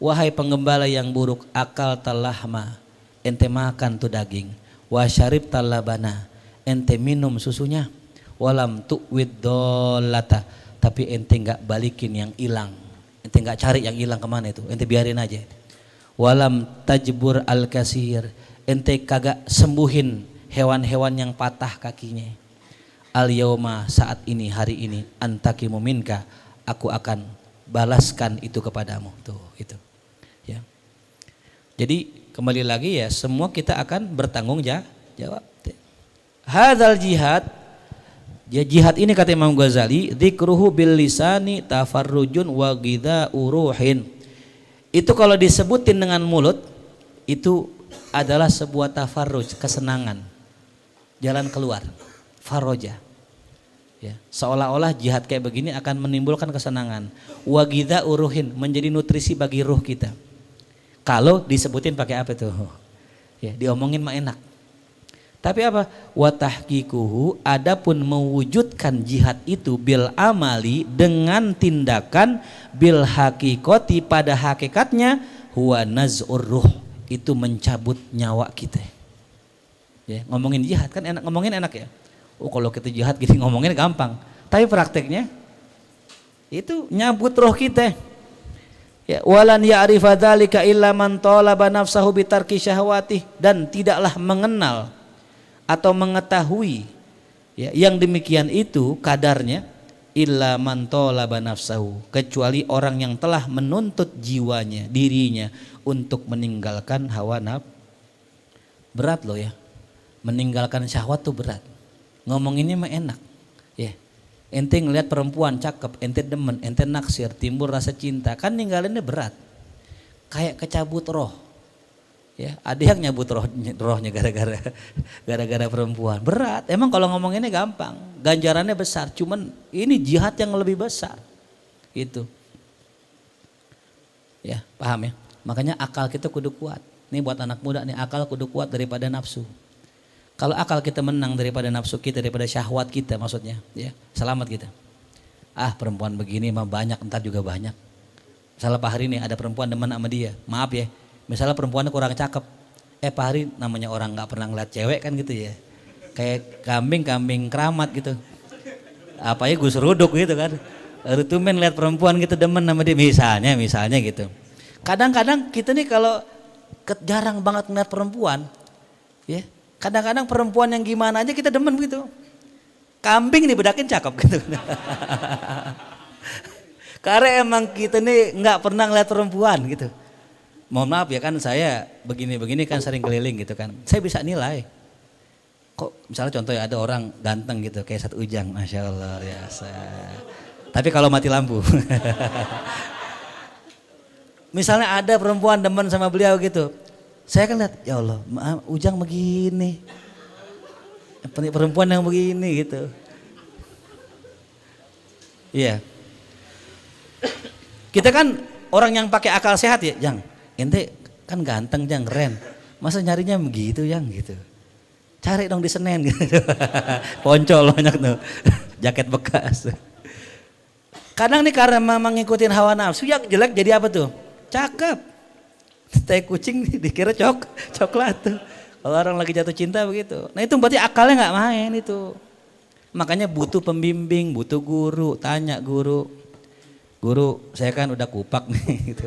A: Wahai penggembala yang buruk, akal talahma, ente makan tuh daging. Wa syarib talabana, ente minum susunya. Walam tu'wid dolata, tapi ente nggak balikin yang hilang. Ente nggak cari yang hilang kemana itu, ente biarin aja. Walam tajbur al kasir, ente kagak sembuhin hewan-hewan yang patah kakinya. Al yauma, saat ini, hari ini, antakimu minka, aku akan balaskan itu kepadamu. Tuh itu ya. Jadi kembali lagi ya, semua kita akan bertanggung jawab. Hadzal jihad, ya jihad ini kata Imam Ghazali, dzikruhu bil lisani tafarrujun wa ghidha'u ruhin. Itu kalau disebutin dengan mulut itu adalah sebuah tafarruj, kesenangan, jalan keluar, faroja. Ya, seolah-olah jihad kayak begini akan menimbulkan kesenangan. Wa ghidha'u ruhin, menjadi nutrisi bagi ruh kita. Kalau disebutin pakai apa tuh? Ya, diomongin mah enak. Tapi apa? Wa tahqiquhu, adapun mewujudkan jihad itu bil amali, dengan tindakan, bil haqiqati, pada hakikatnya, huwa naz'ur ruh, itu mencabut nyawa kita. Ya, ngomongin jihad kan enak, ngomongin enak ya. Oh kalau kita jihad gini ngomongin gampang. Tapi prakteknya itu nyabut roh kita. Ya, walan ya'rifa dzalika illa man talaba nafsahu bitarki syahawati, dan tidaklah mengenal atau mengetahui ya, yang demikian itu kadarnya illa man talaba nafsahu, kecuali orang yang telah menuntut jiwanya, dirinya untuk meninggalkan hawa nafsu. Berat loh ya, meninggalkan syahwat tuh berat. Ngomonginnya mah enak ya. Ente ngelihat perempuan cakep, ente demen, ente naksir, timbul rasa cinta, kan ninggalinnya berat. Kayak kecabut roh. Ya, ada yang nyabut rohnya gara-gara perempuan. Berat. Emang kalau ngomonginnya gampang, ganjarannya besar, cuman ini jihad yang lebih besar. Gitu. Ya, paham ya? Makanya akal kita kudu kuat. Nih buat anak muda nih, akal kudu kuat daripada nafsu. Kalau akal kita menang daripada nafsu kita, daripada syahwat kita maksudnya, ya selamat kita. Ah perempuan begini mah banyak, ntar juga banyak. Misalnya Pak Hari nih ada perempuan demen sama dia, maaf ya. Misalnya perempuannya kurang cakep, Pak Hari namanya orang nggak pernah ngeliat cewek kan gitu ya. Kayak kambing keramat gitu. Apa ya Gus Ruduk gitu kan. Rutumen lihat perempuan gitu demen sama dia, misalnya gitu. Kadang-kadang kita nih kalau jarang banget ngeliat perempuan, ya. Kadang-kadang perempuan yang gimana aja kita demen gitu. Kambing nih bedakin cakep gitu. Karena emang kita nih nggak pernah ngeliat perempuan gitu. Mohon maaf ya kan, saya begini-begini kan sering keliling gitu kan. Saya bisa nilai. Kok misalnya contoh ya ada orang ganteng gitu kayak Sat Ujang, Masya Allah biasa. Tapi kalau mati lampu. Misalnya ada perempuan demen sama beliau gitu. Saya kan lihat, ya Allah, Ujang begini, perempuan yang begini gitu. Iya. Kita kan orang yang pakai akal sehat ya, Jang. Ente kan ganteng, Jang, keren. Masa nyarinya begitu, Jang, gitu. Cari dong di Senen gitu. Poncol banyak tuh, jaket bekas. Kadang nih karena memang ngikutin hawa nafsu, yang jelek jadi apa tuh? Cakep. Tai kucing dikira coklat tuh. Kalau orang lagi jatuh cinta begitu. Nah itu berarti akalnya nggak main itu. Makanya butuh pembimbing, butuh guru. Tanya guru, saya kan udah kupak nih. Gitu.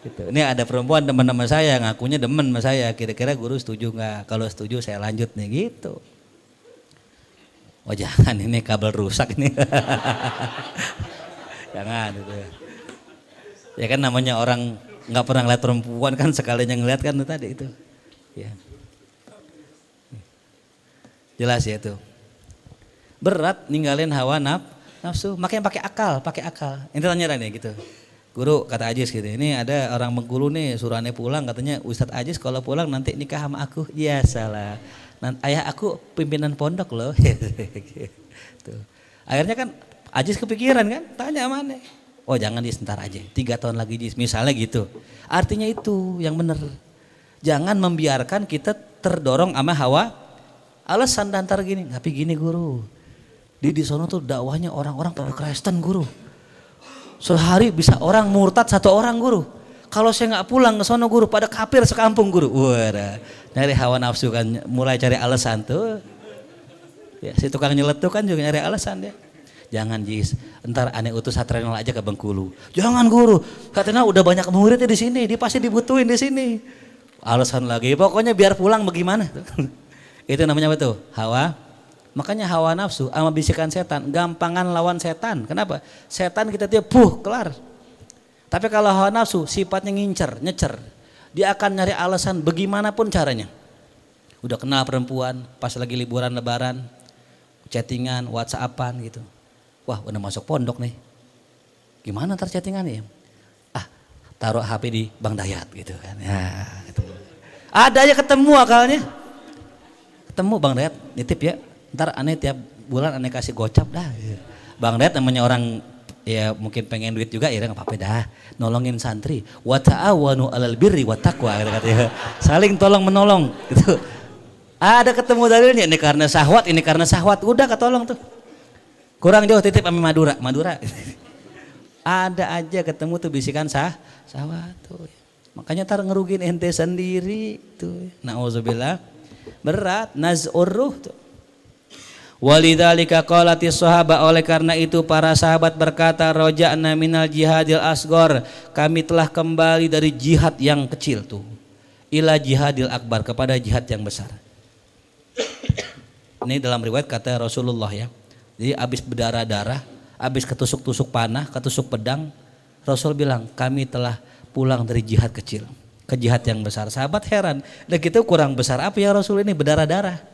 A: Gitu. Ini ada perempuan demen sama saya, ngakunya demen sama saya. Kira-kira guru setuju nggak? Kalau setuju saya lanjut nih gitu. Oh jangan, ini kabel rusak nih. Jangan gitu. Ya kan namanya orang nggak pernah ngeliat perempuan kan, sekalinya ngeliat kan itu tadi itu. Ya. Jelas ya itu. Berat ninggalin hawa nafsu, makanya pakai akal. Ini tanya nih gitu. Guru kata Ajis gitu, ini ada orang Bengkulu nih suruhannya pulang, katanya Ustadz Ajis kalau pulang nanti nikah sama aku. Ya salah. Ayah aku pimpinan pondok loh. Gitu. Akhirnya kan Ajis kepikiran kan, tanya mana? Oh jangan Jis, ntar aja 3 tahun lagi Jis, misalnya gitu. Artinya itu yang benar. Jangan membiarkan kita terdorong sama hawa. Alasan dantar gini, tapi gini guru. Di sono tuh dakwahnya orang-orang pada Kristen guru. Sehari bisa orang murtad 1 orang guru. Kalau saya nggak pulang ke sono guru, pada kafir sekampung guru. Wah, nyari hawa nafsu kan, mulai cari alasan tuh. Ya, si tukang nyelet tuh kan juga nyari alasan dia. Jangan Jis, ntar aneh utus Satrenol aja ke Bengkulu. Jangan guru, katanya udah banyak muridnya di sini, dia pasti dibutuhin di sini. Alasan lagi, pokoknya biar pulang bagaimana. Itu namanya apa tuh? Hawa. Makanya hawa nafsu sama bisikan setan, gampangan lawan setan. Kenapa? Setan kita tiap kelar. Tapi kalau hawa nafsu sifatnya nyecer. Dia akan nyari alasan bagaimanapun caranya. Udah kenal perempuan, pas lagi liburan lebaran, chattingan, whatsappan gitu. Wah udah masuk pondok nih, gimana ntar chattingan ya? Taruh HP di Bang Dayat gitu kan. Ya, gitu. Ada aja ketemu akalnya. Ketemu Bang Dayat nitip ya, ntar aneh tiap bulan aneh kasih gocap dah. Bang Dayat namanya orang ya mungkin pengen duit juga, ya nggak apa-apa dah, nolongin santri. Wa ta'awanu 'alal birri wat taqwa katanya. Saling tolong menolong gitu. Ada ketemu dalilnya, ini karena syahwat, udah ketolong tuh. Kurang jauh titip sama Madura. Ada aja ketemu tuh bisikan syahwat tuh. Makanya ntar ngerugin ente sendiri tuh. Nauzubillah. Berat naz'ur ruh tuh. Walidzalika qalatis sahaba, oleh karena itu para sahabat berkata, raja'na minal jihadil asghar, kami telah kembali dari jihad yang kecil tuh, ila jihadil akbar, kepada jihad yang besar. Ini dalam riwayat kata Rasulullah ya. Jadi abis berdarah-darah, abis ketusuk-tusuk panah, ketusuk pedang, Rasul bilang kami telah pulang dari jihad kecil ke jihad yang besar. Sahabat heran, dan gitu kurang besar apa ya Rasul ini berdarah-darah?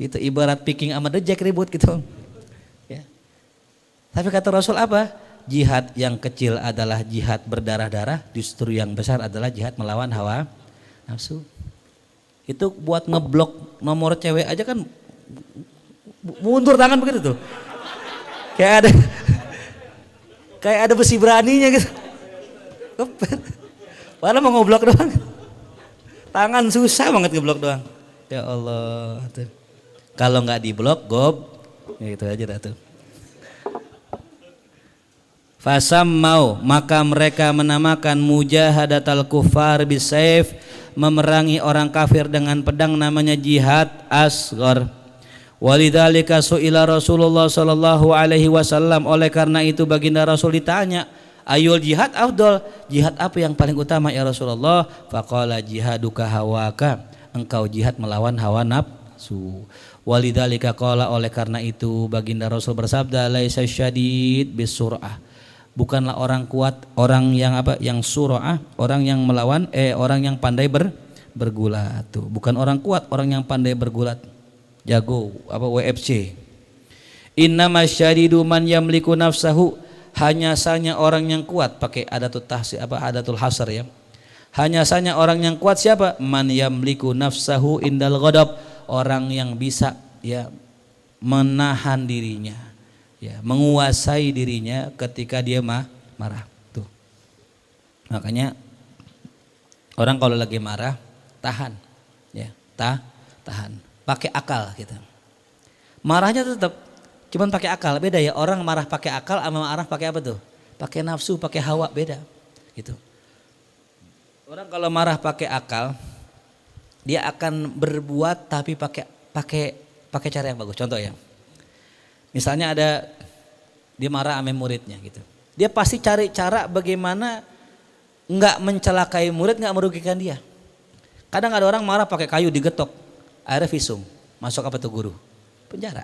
A: Itu ibarat picking sama dejek ribut gitu. Ya. Tapi kata Rasul apa? Jihad yang kecil adalah jihad berdarah-darah, justru yang besar adalah jihad melawan hawa nafsu. Itu buat ngeblok nomor cewek aja kan mundur tangan begitu tuh. Kayak ada besi beraninya gitu. Padahal mau ngoblok doang. Tangan susah banget ngeblok doang. Ya Allah tuh. Kalau nggak diblok ya itu aja dah tuh. Fasam mau, maka mereka menamakan mujahadatal kufar bisayf, memerangi orang kafir dengan pedang, namanya jihad asghar. Walidzalika su'ila Rasulullah sallallahu alaihi wasallam, oleh karena itu baginda Rasul ditanya, ayul jihad afdal, jihad apa yang paling utama ya Rasulullah? Faqala jihaduka hawaka, engkau jihad melawan hawa nafsu. Walidzalika qala, oleh karena itu baginda Rasul bersabda, laisa syadid bisur'ah, bukanlah orang kuat orang yang yang sur'ah, orang yang melawan orang yang pandai bergulat tuh, bukan orang kuat, orang yang pandai bergulat, jago WFC. Innama syadidu man yamliku nafsahu, hanya saja orang yang kuat, pakai adatul tahsi adatul hasr ya. Hanya saja orang yang kuat siapa? Man yamliku nafsahu indal ghadab, orang yang bisa ya menahan dirinya, ya menguasai dirinya ketika dia marah tuh. Makanya orang kalau lagi marah tahan ya, tahan, pakai akal gitu. Marahnya tetap cuman pakai akal, beda ya, orang marah pakai akal sama marah pakai apa tuh? Pakai nafsu, pakai hawa, beda gitu. Orang kalau marah pakai akal, dia akan berbuat tapi pakai cara yang bagus. Contoh ya, misalnya ada dia marah sama muridnya gitu, dia pasti cari cara bagaimana nggak mencelakai murid, nggak merugikan dia. Kadang ada orang marah pakai kayu digetok, akhirnya visum, masuk apa tuh guru? Penjara.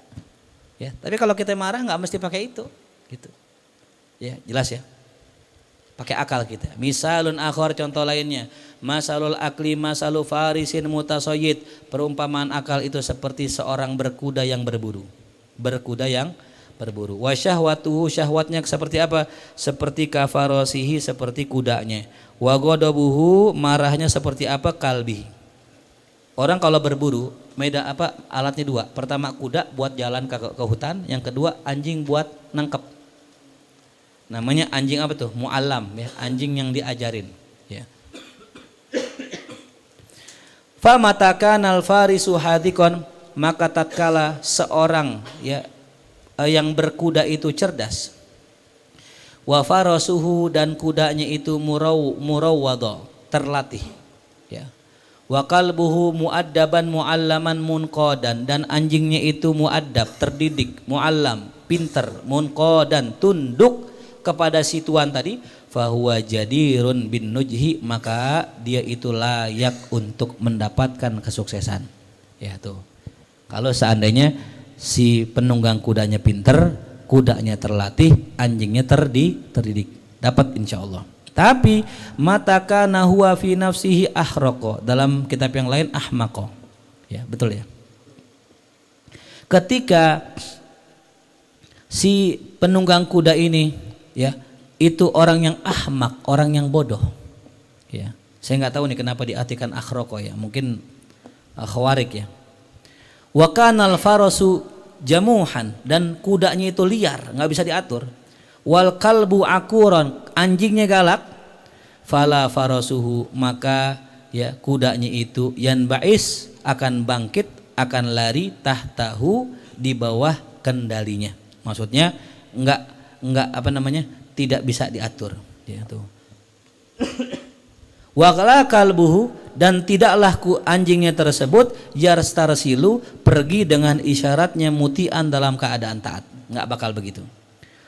A: Ya, tapi kalau kita marah nggak mesti pakai itu, gitu. Ya, jelas ya. Pakai akal kita. Misalun akhar, contoh lainnya, masalul akli masalu farisin mutasoyid, perumpamaan akal itu seperti seorang berkuda yang berburu. Wa syahwatuhu, syahwatnya seperti apa? Seperti kafarosihi, seperti kudanya. Wa ghadabuhu, marahnya seperti apa? Kalbi. Orang kalau berburu, alatnya dua. Pertama kuda buat jalan ke hutan, yang kedua anjing buat nangkep. Namanya anjing apa tuh? Mu'allam ya, anjing yang diajarin ya. Fa matakanal farisu hadikon, maka tatkala seorang ya yang berkuda itu cerdas, Wa farasuhu, dan kudanya itu murawwadha, terlatih. Ya. Wa qalbuhu muaddaban muallaman munqadan, dan anjingnya itu muaddab, terdidik, muallam, pinter, munqadan, tunduk kepada si tuan tadi. Fahuwa jadirun bin nujhi, maka dia itu layak untuk mendapatkan kesuksesan. Ya tuh. Kalau seandainya si penunggang kudanya pinter, kudanya terlatih, anjingnya terdidik, dapat insyaallah. Tapi mataka nahwa fi nafsihi ahraqo, dalam kitab yang lain ahmaqo. Ya, betul ya. Ketika si penunggang kuda ini ya, itu orang yang ahmak, orang yang bodoh. Ya. Saya nggak tahu nih kenapa diartikan ahraqo ya. Mungkin khawarik ya. Wa kanal farasu jamuhan, dan kudanya itu liar, nggak bisa diatur. Wal kalbu akuron, anjingnya galak. Fala farasuhu, maka ya kudanya itu yanba'is, akan bangkit, akan lari, tahtahu, di bawah kendalinya. Maksudnya enggak apa namanya, tidak bisa diatur ya tuh. Wa qala kalbuhu, dan tidaklah anjingnya tersebut yarstarsilu, pergi dengan isyaratnya mutian, dalam keadaan taat, enggak bakal begitu.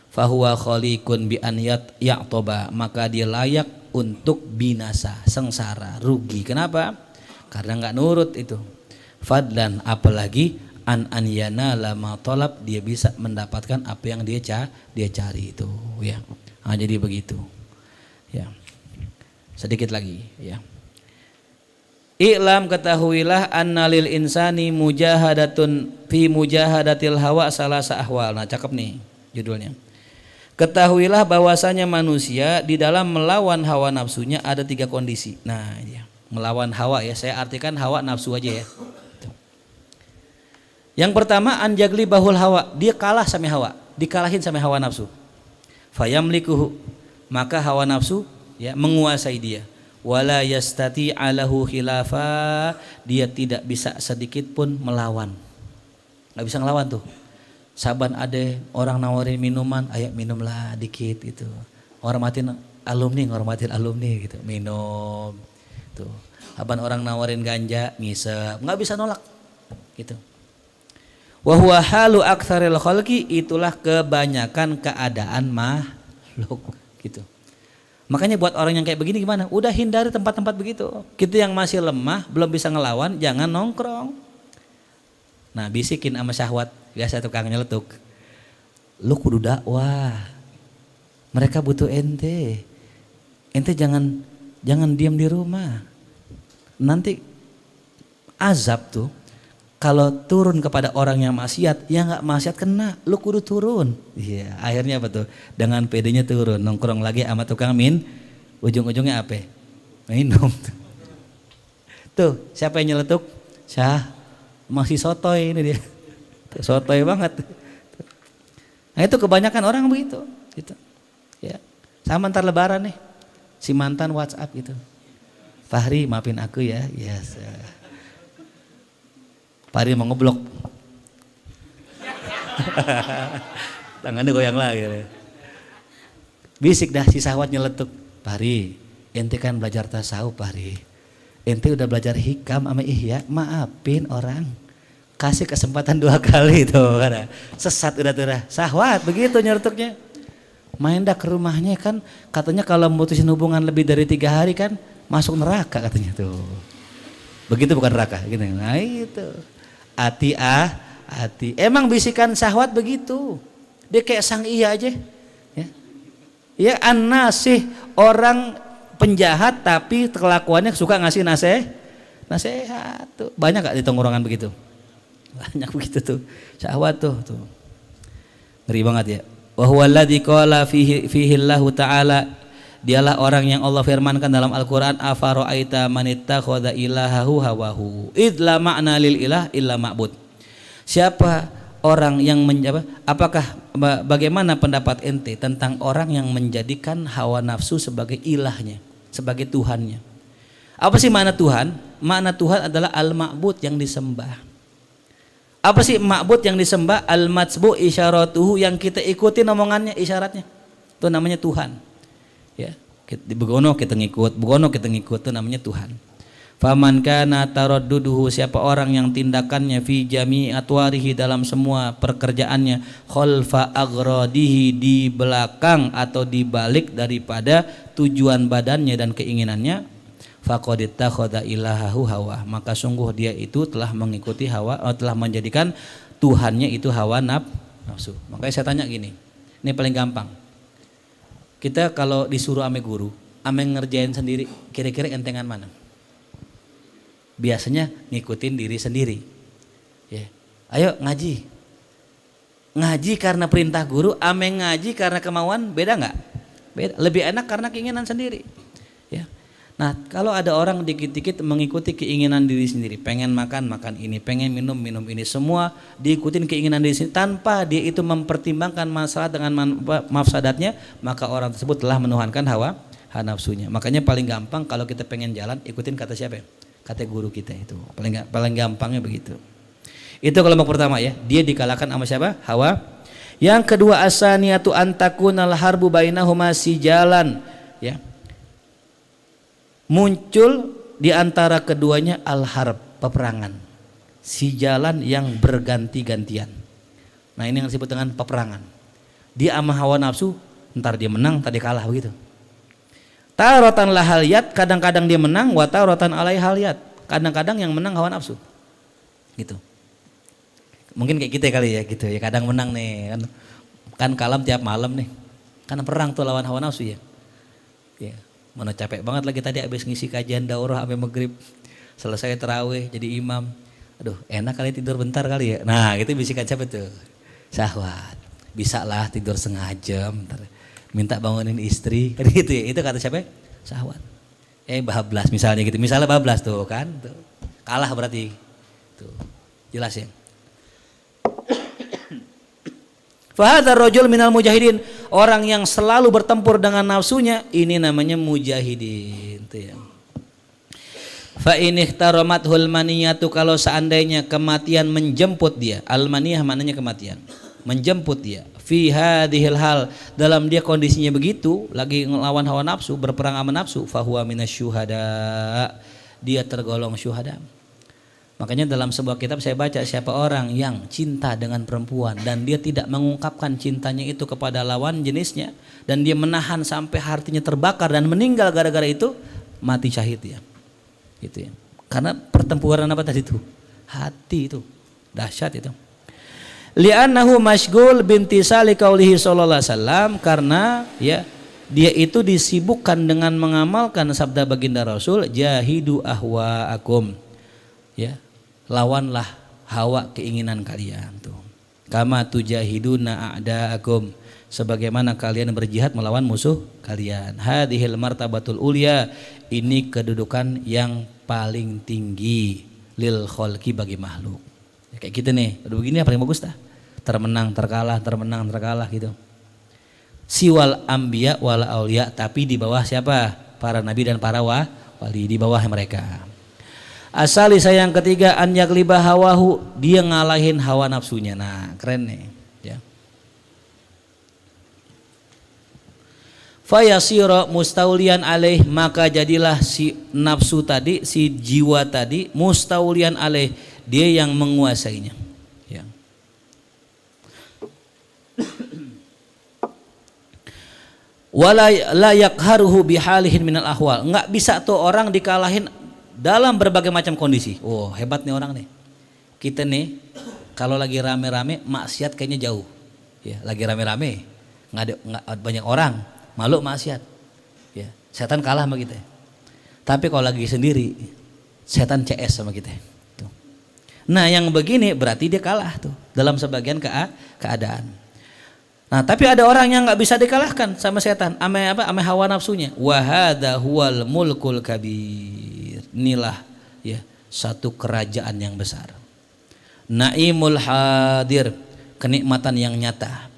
A: Fahuwa khaliqun bi an ya'toba, maka dia layak untuk binasa, sengsara, rugi. Kenapa? Karena enggak nurut itu. Fadlan, apalagi an yana lama tolab, dia bisa mendapatkan apa yang dia cari itu ya. Nah, jadi begitu ya. Sedikit lagi ya. I'lam, ketahuilah, annalil insani mujahadatun fi mujahadatil hawa salasa ahwal. Nah, cakep nih judulnya. Ketahuilah bahwasanya manusia di dalam melawan hawa nafsunya ada 3 kondisi. Nah, ya, melawan hawa ya, saya artikan hawa nafsu aja ya. Yang pertama, anjagli bahul hawa, dia kalah sama hawa, dikalahin sama hawa nafsu. Fayamlikuhu, maka hawa nafsu ya menguasai dia. Wala yastati alahu khilafa, dia tidak bisa sedikit pun melawan. Nggak bisa ngelawan tuh. Saban ada orang nawarin minuman, ayo minumlah dikit gitu. Hormatin alumni gitu, minum. Tuh. Saban orang nawarin ganja, ngisep, nggak bisa nolak gitu. Wa huwa halu aktsaril khalqi, itulah kebanyakan keadaan makhluk gitu. Makanya buat orang yang kayak begini gimana? Udah hindari tempat-tempat begitu. Kita yang masih lemah, belum bisa ngelawan, jangan nongkrong. Nah, bisikin sama syahwat, biasa tukang nyeletuk. Lu kudu dakwah. Mereka butuh ente. Ente jangan diam di rumah. Nanti azab tuh kalau turun kepada orang yang maksiat, ya nggak maksiat kena, lu kudu turun. Iya, akhirnya apa tuh? Dengan pedenya turun, nongkrong lagi sama tukang ujung-ujungnya apa? Minum. Tuh, siapa yang nyeletuk? Masih sotoy ini dia. Sotoy banget. Nah, itu kebanyakan orang begitu, gitu. Ya. Sama ntar lebaran nih. Si mantan WhatsApp gitu. Fahri, maafin aku ya. Yes. Fahri mau ngeblok. Tangannya goyang lagi. Bisik dah si sahwat nyeletuk. Fahri, ente kan belajar tasawuf, Fahri. Ente udah belajar hikam sama ihya, maafin orang. Kasih kesempatan 2 kali tuh kan. Sesat udah tuh dah. Sahwat begitu nyeletuknya. Main dah ke rumahnya kan, katanya kalau memutusin hubungan lebih dari 3 hari kan masuk neraka katanya tuh. Begitu bukan neraka gitu. Nah itu. Hati. Emang bisikan syahwat begitu. Dia kayak sang iya aja. Ya. Ya an-nasih, orang penjahat tapi kelakuannya suka ngasih nasihat tuh. Banyak gak di tongkrongan begitu? Banyak begitu tuh. Syahwat tuh. Ngeri banget ya. Wa huwallazi qala fihi Allah Ta'ala, dialah orang yang Allah firmankan dalam Al-Qur'an, afara'aita man ittakhadha ilahahu hawahu id la ma'na lil ilah illa ma'bud. Siapa orang yang bagaimana pendapat ente tentang orang yang menjadikan hawa nafsu sebagai ilahnya, sebagai Tuhannya? Apa sih makna Tuhan? Makna Tuhan adalah al-ma'bud, yang disembah. Apa sih ma'bud yang disembah? Al-matsbu isyaratuhu, yang kita ikutin omongannya, isyaratnya. Itu namanya Tuhan. Ya, begono kita ngikut, begono kita ngikut, itu namanya Tuhan. Faman kana taradduduhu, siapa orang yang tindakannya fi jami atwarihi, dalam semua pekerjaannya, khalfa agradihi, di belakang atau di balik daripada tujuan badannya dan keinginannya, faqad ittakhadha ilahahu hawa, maka sungguh dia itu telah mengikuti hawa, telah menjadikan Tuhannya itu hawa nafsu. Makanya saya tanya gini, ini paling gampang. Kita kalau disuruh ame guru, ame ngerjain sendiri, kira-kira entengan mana? Biasanya ngikutin diri sendiri. Ya. Ayo ngaji. Ngaji karena perintah guru, ame ngaji karena kemauan, beda nggak? Beda. Lebih enak karena keinginan sendiri. Ya. Nah, kalau ada orang dikit-dikit mengikuti keinginan diri sendiri, pengen makan ini, pengen minum ini, semua diikutin keinginan diri sendiri tanpa dia itu mempertimbangkan masalah dengan mafsadatnya, maka orang tersebut telah menuhankan hawa nafsunya. Makanya paling gampang kalau kita pengen jalan, ikutin kata siapa? Kata guru kita itu. Paling gampangnya begitu. Itu kelompok pertama ya, dia dikalahkan sama siapa? Hawa. Yang kedua, asaniyatu antakunal harbu bainahuma sijalan, ya. Muncul di antara keduanya al-harb, peperangan. Sijalan yang berganti-gantian. Nah, ini yang disebut dengan peperangan. Dia sama hawa nafsu, ntar dia menang, ntar dia kalah begitu. Taratan lahal yat, kadang-kadang dia menang, wa taratan alai hal yat, kadang-kadang yang menang hawa nafsu. Gitu. Mungkin kayak kita kali ya gitu ya, kadang menang nih kan kalam tiap malam nih. Karena perang tuh lawan hawa nafsu ya. Ya, mana capek banget lagi tadi habis ngisi kajian daurah sampai maghrib. Selesai tarawih jadi imam. Aduh, enak kali tidur bentar kali ya. Nah, itu bisikan siapa tuh? Syahwat. Bisa lah tidur setengah jam, ntar minta bangunin istri, kan gitu ya. Itu kata siapa? Syahwat. Bablas misalnya gitu. Misalnya bablas tuh kan, tuh. Kalah berarti. Tuh. Jelas ya. Fahadzar rajul minal mujahidin, orang yang selalu bertempur dengan nafsunya, ini namanya mujahidin, tuh ya. Fa in ihtaramat maniyatu, kalau seandainya kematian menjemput dia, al-maniyah maknanya kematian, menjemput dia, fi hadhil hal, dalam dia kondisinya begitu, lagi ngelawan hawa nafsu, berperang sama nafsu, fahuwa minasyuhada, dia tergolong syuhada. Makanya dalam sebuah kitab saya baca, siapa orang yang cinta dengan perempuan dan dia tidak mengungkapkan cintanya itu kepada lawan jenisnya, dan dia menahan sampai hatinya terbakar dan meninggal gara-gara itu, mati syahid ya. Gitu ya. Karena pertempuran apa tadi itu? Hati itu. Dahsyat itu. Li'annahu masyghul bintisali qaulihi sallallahu alaihi wasallam, karena ya dia itu disibukkan dengan mengamalkan sabda baginda Rasul, jahidu ahwaakum. Ya, lawanlah hawa keinginan kalian tuh. Kama tujahiduna a'daakum, sebagaimana kalian berjihad melawan musuh kalian. Hadhil martabatul ulya, ini kedudukan yang paling tinggi lil khalqi, bagi makhluk. Ya, kayak gitu nih, aduh begini yang paling bagus dah. Termenang, terkalah, termenang, terkalah gitu. Siwal anbiya wal auliya, tapi di bawah siapa? Para nabi dan para wali, di bawah mereka. Asali saya yang ketiga, an yagliba hawahu, dia ngalahin hawa nafsunya. Nah, keren nih, ya. Fayasira mustaulian alaih, maka jadilah si nafsu tadi, si jiwa tadi, mustaulian alaih, dia yang menguasainya, ya. Wala la yakharuhu bihalihin minal ahwal, enggak bisa tuh orang dikalahin dalam berbagai macam kondisi. Oh, hebat nih orang nih. Kita nih kalau lagi rame-rame maksiat kayaknya jauh. Ya, lagi rame-rame nggak banyak orang, malu maksiat. Ya, setan kalah sama kita. Tapi kalau lagi sendiri, setan CS sama kita. Tuh. Nah, yang begini berarti dia kalah tuh dalam sebagian keadaan. Nah, tapi ada orang yang nggak bisa dikalahkan sama setan, ame hawa nafsunya. Wa hadza huwal mulkul kabir. Inilah ya satu kerajaan yang besar. Naimul hadir, kenikmatan yang nyata.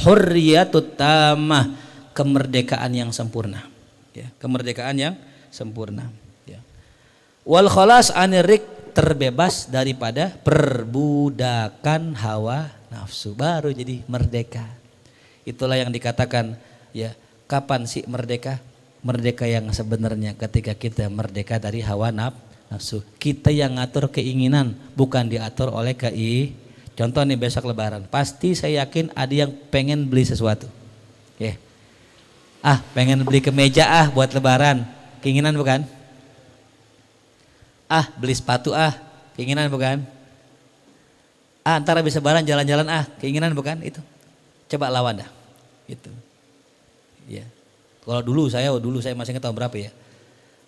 A: Hurriyatut tamah, kemerdekaan yang sempurna. Ya, kemerdekaan yang sempurna. Ya. Wal khalas anirik, terbebas daripada perbudakan hawa nafsu, baru jadi merdeka. Itulah yang dikatakan Ya, kapan sih merdeka? Merdeka yang sebenarnya ketika kita merdeka dari hawa nafsu. Kita yang ngatur keinginan, bukan diatur oleh Contoh nih besok lebaran, pasti saya yakin ada yang pengen beli sesuatu. Ya. Pengen beli kemeja buat lebaran, keinginan bukan? Beli sepatu keinginan bukan? Antara bisa lebaran jalan-jalan keinginan bukan? Itu. Coba lawan dah. Gitu. Ya. Kalau dulu saya masih ingat tahun berapa ya.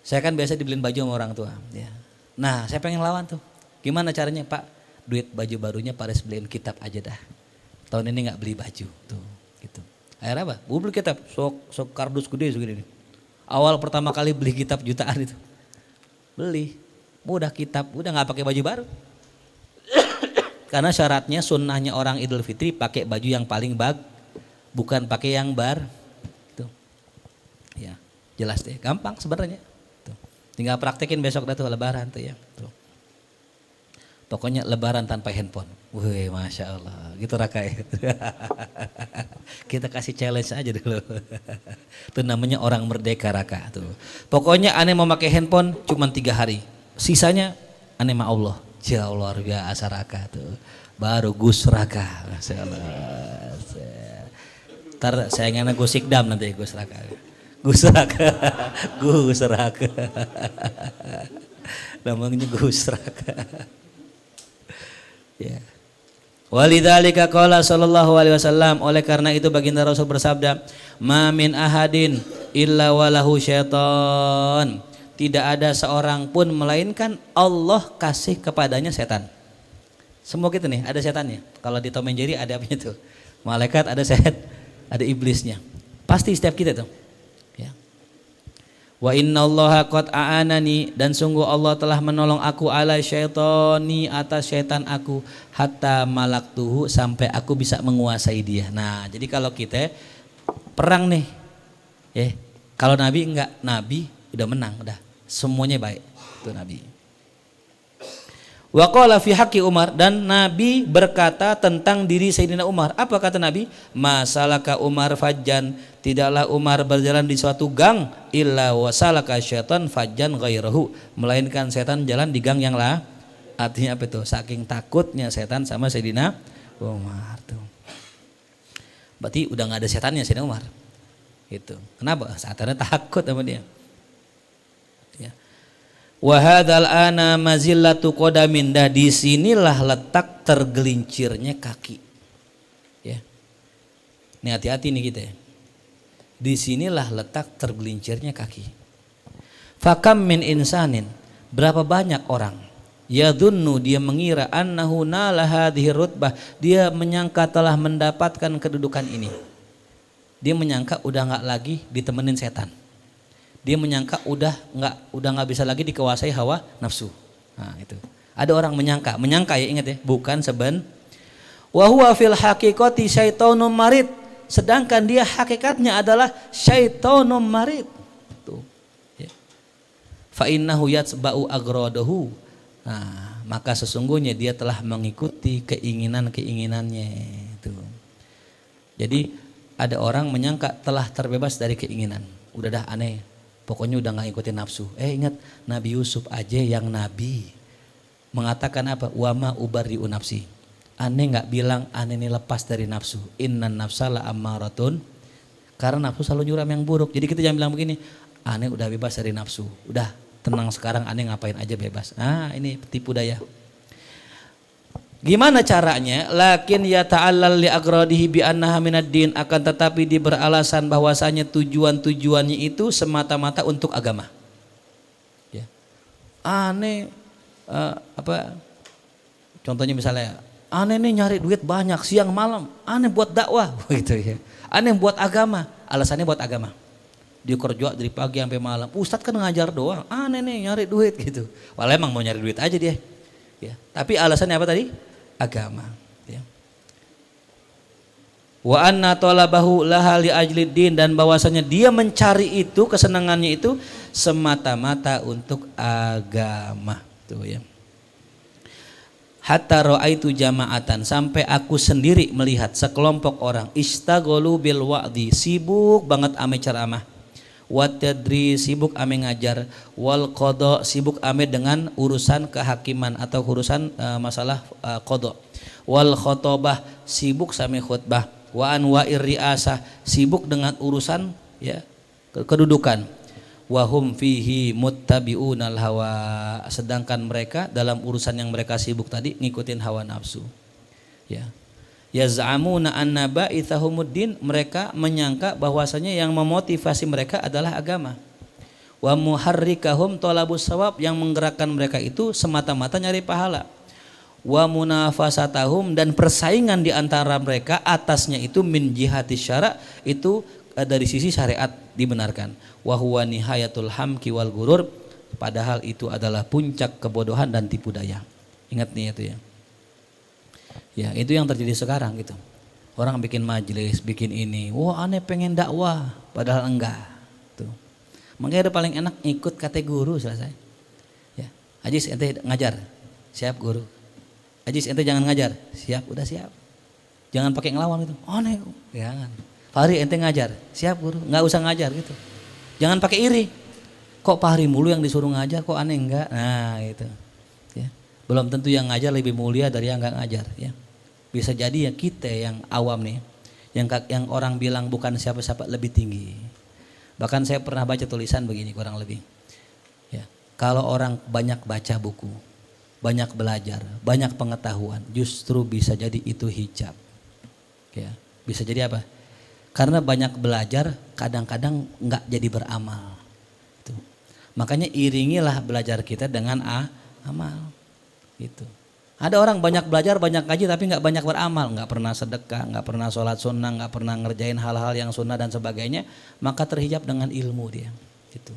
A: Saya kan biasa dibeliin baju sama orang tua. Ya. Nah saya pengen lawan tuh. Gimana caranya Pak? Duit baju barunya Paris beliin kitab aja dah. Tahun ini nggak beli baju tuh. Gitu. Akhirnya apa? Gue beli kitab. Sok kardus gede segini. Awal pertama kali beli kitab jutaan itu. Beli. Udah kitab. Udah nggak pakai baju baru. Karena syaratnya sunnahnya orang Idul Fitri pakai baju yang paling bukan pakai yang tuh. Ya, jelas deh, gampang sebenarnya. Tuh. Tinggal praktekin besok dah tuh lebaran tuh ya. Tuh. Pokoknya lebaran tanpa handphone. Wih, Masya Allah, gitu Raka ya. Kita kasih challenge aja dulu. Itu namanya orang merdeka Raka tuh. Pokoknya aneh mau pakai handphone cuma 3 hari. Sisanya aneh sama Allah. Ya Allah, luar biasa Raka tuh. Baru Gus Raka. Masya Allah. Ntar sayangannya Gus Sikdam nanti Gus Raka. Gus Raka. Gus Raka. Namanya Gus Raka. Ya. Walidzalika qala sallallahu alaihi wasallam, oleh karena itu baginda Rasul bersabda, "Ma min ahadin illa walahu syaitan." Tidak ada seorang pun melainkan Allah kasih kepadanya setan. Semua gitu nih, ada setannya. Kalau di Tom and Jerry ada apa itu? Malaikat, ada ada iblisnya. Pasti setiap kita tuh. Ya. Wa innallaha qad a'anani, dan sungguh Allah telah menolong aku ala syaitani, atas syaitan aku, hatta malaktuhu, sampai aku bisa menguasai dia. Nah, jadi kalau kita perang nih, kalau Nabi enggak, Nabi udah menang, udah. Semuanya baik, itu Nabi. Wa qala fi haqqi Umar, dan Nabi berkata tentang diri Sayyidina Umar. Apa kata Nabi? Masalaka Umar fajjan, tidaklah Umar berjalan di suatu gang illa wasalaka syaitan fajjan ghairahu, melainkan setan jalan di gang yang lah. Artinya apa itu? Saking takutnya setan sama Sayyidina Umar tuh. Berarti udah nggak ada setannya Sayyidina Umar. Gitu. Kenapa? Setannya takut sama dia. Wa hadzal ana mazillatu qadamin, dah disinilah letak tergelincirnya kaki. Ya. Ini hati-hati nih kita ya. Disinilah letak tergelincirnya kaki. Fakam min insanin, berapa banyak orang yadhunnu, dia mengira annahu nala hadhihi rutbah, dia menyangka telah mendapatkan kedudukan ini. Dia menyangka udah nggak lagi ditemenin setan. Dia menyangka udah nggak bisa lagi dikuasai hawa nafsu. Nah, itu. Ada orang menyangka ya, ingat ya, bukan wa huwa fil haqiqati syaitonum marid, sedangkan dia hakikatnya adalah syaitonum marid. Tuh. Ya. Fa innahu yatsba'u agradahu. Nah, maka sesungguhnya dia telah mengikuti keinginan-keinginannya itu. Jadi ada orang menyangka telah terbebas dari keinginan. Udah dah aneh. Pokoknya udah gak ikutin nafsu. Ingat Nabi Yusuf aja yang Nabi mengatakan apa? Wama ubari'u nafsi. Aneh gak bilang aneh ini lepas dari nafsu. Innan nafsala ammaratun. Karena nafsu selalu nyuram yang buruk. Jadi kita jangan bilang begini, aneh udah bebas dari nafsu. Udah tenang sekarang, aneh ngapain aja bebas. Ini tipu daya. Gimana caranya? Lakin ya ta'allal li agradihi bi annaha minad din, akan tetapi dia beralasan bahwasanya tujuannya itu semata-mata untuk agama. Ya. Aneh contohnya misalnya, aneh nih nyari duit banyak siang malam, aneh buat dakwah gitu ya. Aneh buat agama, alasannya buat agama. Dia kerja dari pagi sampai malam. Ustadz kan ngajar doang, aneh nih nyari duit gitu. Walau emang mau nyari duit aja dia. Ya, tapi alasannya apa tadi? Agama. Ya. Wa anna talabahu laha li ajlid din, dan bahwasanya dia mencari itu, kesenangannya itu semata-mata untuk agama. Tuh ya. hatta ra'aitu jama'atan, sampai aku sendiri melihat sekelompok orang istaghalu bil wa'di, sibuk banget ame ceramah, wa tadri, sibuk ame ngajar, wal qada, sibuk ame dengan urusan kehakiman atau urusan masalah qada, wal khotobah, sibuk same khutbah, wa anwa'ir riasah, sibuk dengan urusan ya kedudukan, wahum fihi muttabi'unal hawa, sedangkan mereka dalam urusan yang mereka sibuk tadi ngikutin hawa nafsu. Ya. Yaz'amuna anna ba'ithahumuddin, mereka menyangka bahwasanya yang memotivasi mereka adalah agama. Wa muharrikahum thalabus shawab, yang menggerakkan mereka itu semata-mata nyari pahala. Wa munafasatahum, dan persaingan di antara mereka atasnya itu min jihati syara, itu dari sisi syariat dibenarkan. Wa huwa nihayatul hamki wal gurur, padahal itu adalah puncak kebodohan dan tipu daya. Ingat nih itu ya. Ya, itu yang terjadi sekarang gitu. Orang bikin majelis, bikin ini, wah aneh pengen dakwah, padahal enggak. Tuh. Makanya ada paling enak ikut kata guru, selesai. Ya, Ajis ente ngajar, siap guru. Ajis ente jangan ngajar, siap, udah siap. Jangan pakai ngelawan gitu. Aneh, jangan. Fahri ente ngajar, siap guru, nggak usah ngajar gitu. Jangan pakai iri. Kok Fahri mulu yang disuruh ngajar, kok aneh enggak? Nah itu. Ya. Belum tentu yang ngajar lebih mulia dari yang nggak ngajar. Ya. Bisa jadi ya kita yang awam nih, yang orang bilang bukan siapa-siapa lebih tinggi. Bahkan saya pernah baca tulisan begini kurang lebih. Ya. Kalau orang banyak baca buku, banyak belajar, banyak pengetahuan, justru bisa jadi itu hijab. Ya. Bisa jadi apa? Karena banyak belajar kadang-kadang nggak jadi beramal. Gitu. Makanya iringilah belajar kita dengan amal. Gitu. Ada orang banyak belajar, banyak ngaji tapi nggak banyak beramal, nggak pernah sedekah, nggak pernah sholat sunnah, nggak pernah ngerjain hal-hal yang sunnah dan sebagainya, maka terhijab dengan ilmu dia. Gitu.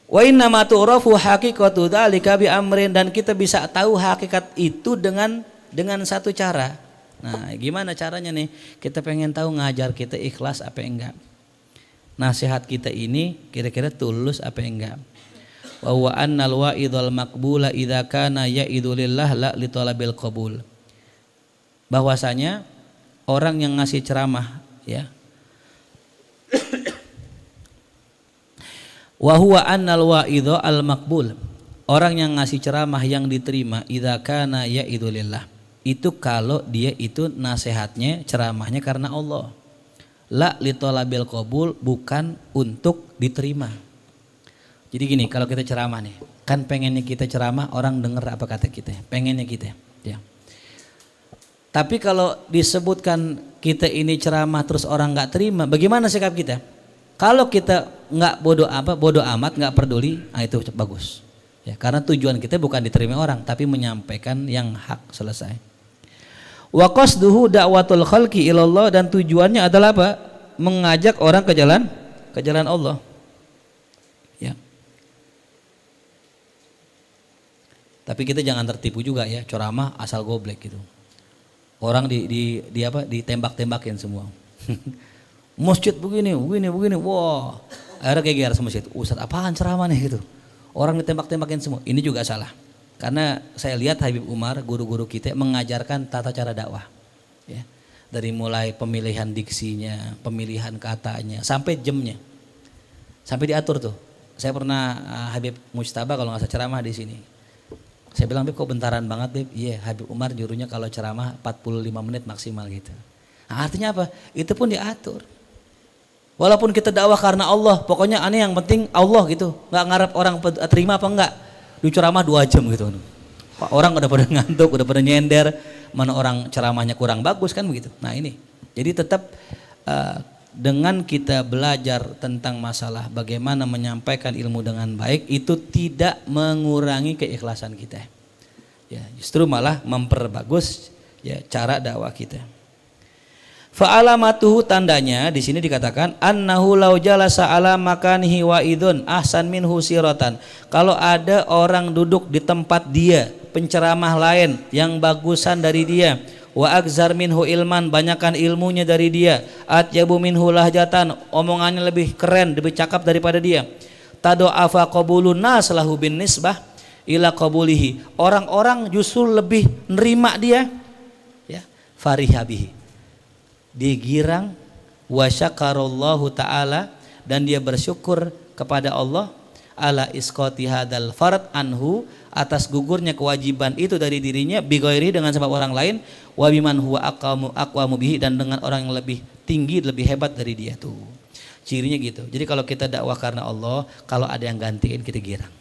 A: Wa inna ma tu'rafu haqiqatu dzalika bi amrin, dan kita bisa tahu hakikat itu dengan satu cara. Nah, gimana caranya nih? Kita pengen tahu ngajar kita ikhlas apa enggak? Nasihat kita ini kira-kira tulus apa enggak? Wa huwa annal wa'idul maqbula idza kana ya'idu lillah la li talabil qabul. Bahwasanya orang yang ngasih ceramah ya. Wa huwa annal wa'idhu al maqbul. Orang yang ngasih ceramah yang diterima idza kana ya'idu lillah. Itu kalau dia itu nasihatnya, ceramahnya karena Allah. La li talabil qabul, bukan untuk diterima. Jadi gini, kalau kita ceramah nih, kan pengennya kita ceramah orang denger apa kata kita, pengennya kita, ya. Tapi kalau disebutkan kita ini ceramah terus orang nggak terima, bagaimana sikap kita? Kalau kita nggak bodoh amat, nggak peduli, itu bagus. Ya, karena tujuan kita bukan diterima orang, tapi menyampaikan yang hak, selesai. Wa qasduhu da'watul khalqi ilallah, dan tujuannya adalah apa? Mengajak orang ke jalan Allah. Ya. Tapi kita jangan tertipu juga ya, ceramah asal goblek gitu. Orang ditembak-tembakin semua. Masjid begini, wah. Akhirnya geger sama masjid. Ustaz apaan ceramah nih gitu. Orang ditembak-tembakin semua. Ini juga salah. Karena saya lihat Habib Umar, guru-guru kita mengajarkan tata cara dakwah. Ya. Dari mulai pemilihan diksinya, pemilihan katanya, sampai jamnya. Sampai diatur tuh. Saya pernah Habib Mujtaba kalau nggak salah ceramah di sini. Saya bilang, Habib kok bentaran banget, Habib? Iya, Habib Umar nyuruhnya kalau ceramah 45 menit maksimal gitu. Nah, artinya apa? Itu pun diatur. Walaupun kita dakwah karena Allah, pokoknya aneh yang penting Allah gitu. Nggak ngarep orang terima apa enggak. Lu ceramah 2 jam gitu. Orang udah pada ngantuk, udah pada nyender, mana orang ceramahnya kurang bagus kan begitu. Nah ini, jadi tetap dengan kita belajar tentang masalah bagaimana menyampaikan ilmu dengan baik, itu tidak mengurangi keikhlasan kita. Ya, justru malah memperbagus ya cara dakwah kita. Fa'alamatuhu, tandanya di sini dikatakan annahu law jalasa ala makanihi wa idun ahsan minhu siratan. Kalau ada orang duduk di tempat dia, penceramah lain yang bagusan dari dia, wa akzar minhu ilman, banyakan ilmunya dari dia, atyabu minhu lahjatan, omongannya lebih keren, lebih cakap daripada dia, tadu'afa qabulun nas lahu bin nisbah, ila qabulihi, orang-orang justru lebih nerima dia, ya, fariha bihi, dia girang, wa syakarallahu taala, dan dia bersyukur kepada Allah ala isqati hadal fard anhu, atas gugurnya kewajiban itu dari dirinya, bighairi, dengan sebab orang lain, wa biman huwa aqwamu bihi, dan dengan orang yang lebih tinggi, lebih hebat dari dia tuh. Cirinya gitu. Jadi kalau kita dakwah karena Allah, kalau ada yang gantiin kita girang.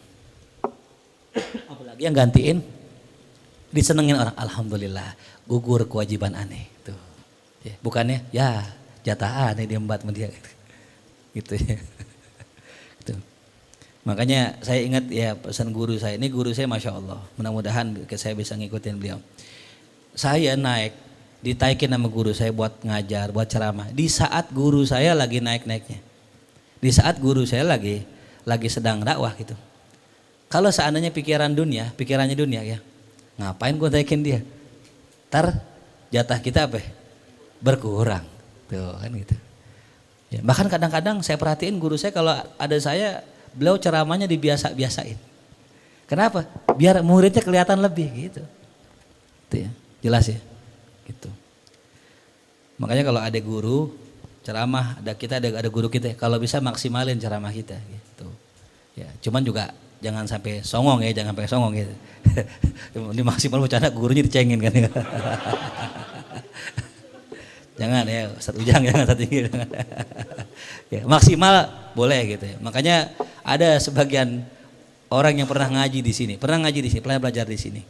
A: Apalagi yang gantiin disenengin orang, alhamdulillah gugur kewajiban aneh tuh. Ya, bukannya ya jatah aneh dia embat sama dia gitu ya. Gitu. Makanya saya ingat ya pesan guru saya, ini guru saya Masya Allah, mudah-mudahan saya bisa ngikutin beliau. Saya naik, ditaikin sama guru saya buat ngajar, buat ceramah, di saat guru saya lagi naik-naiknya, di saat guru saya lagi sedang dakwah gitu. Kalau seandainya pikirannya dunia ya, ngapain gue taikin dia? Ntar jatah kita apa? Berkurang, tuh kan gitu. Ya, bahkan kadang-kadang saya perhatiin guru saya kalau ada saya, beliau ceramahnya dibiasa-biasain. Kenapa? Biar muridnya kelihatan lebih gitu. Itu ya, jelas ya. Gitu. Makanya kalau ada guru ceramah, ada guru kita, kalau bisa maksimalin ceramah kita gitu. Ya, cuman juga jangan sampai songong ya, jangan sampai songong gitu. Ini maksimal bercanda gurunya dicengin kan. Jangan ya, Ustaz Ujang jangan Ustaz tinggi. Ya, maksimal boleh gitu ya. Makanya ada sebagian orang yang pernah ngaji di sini, pernah belajar di sini.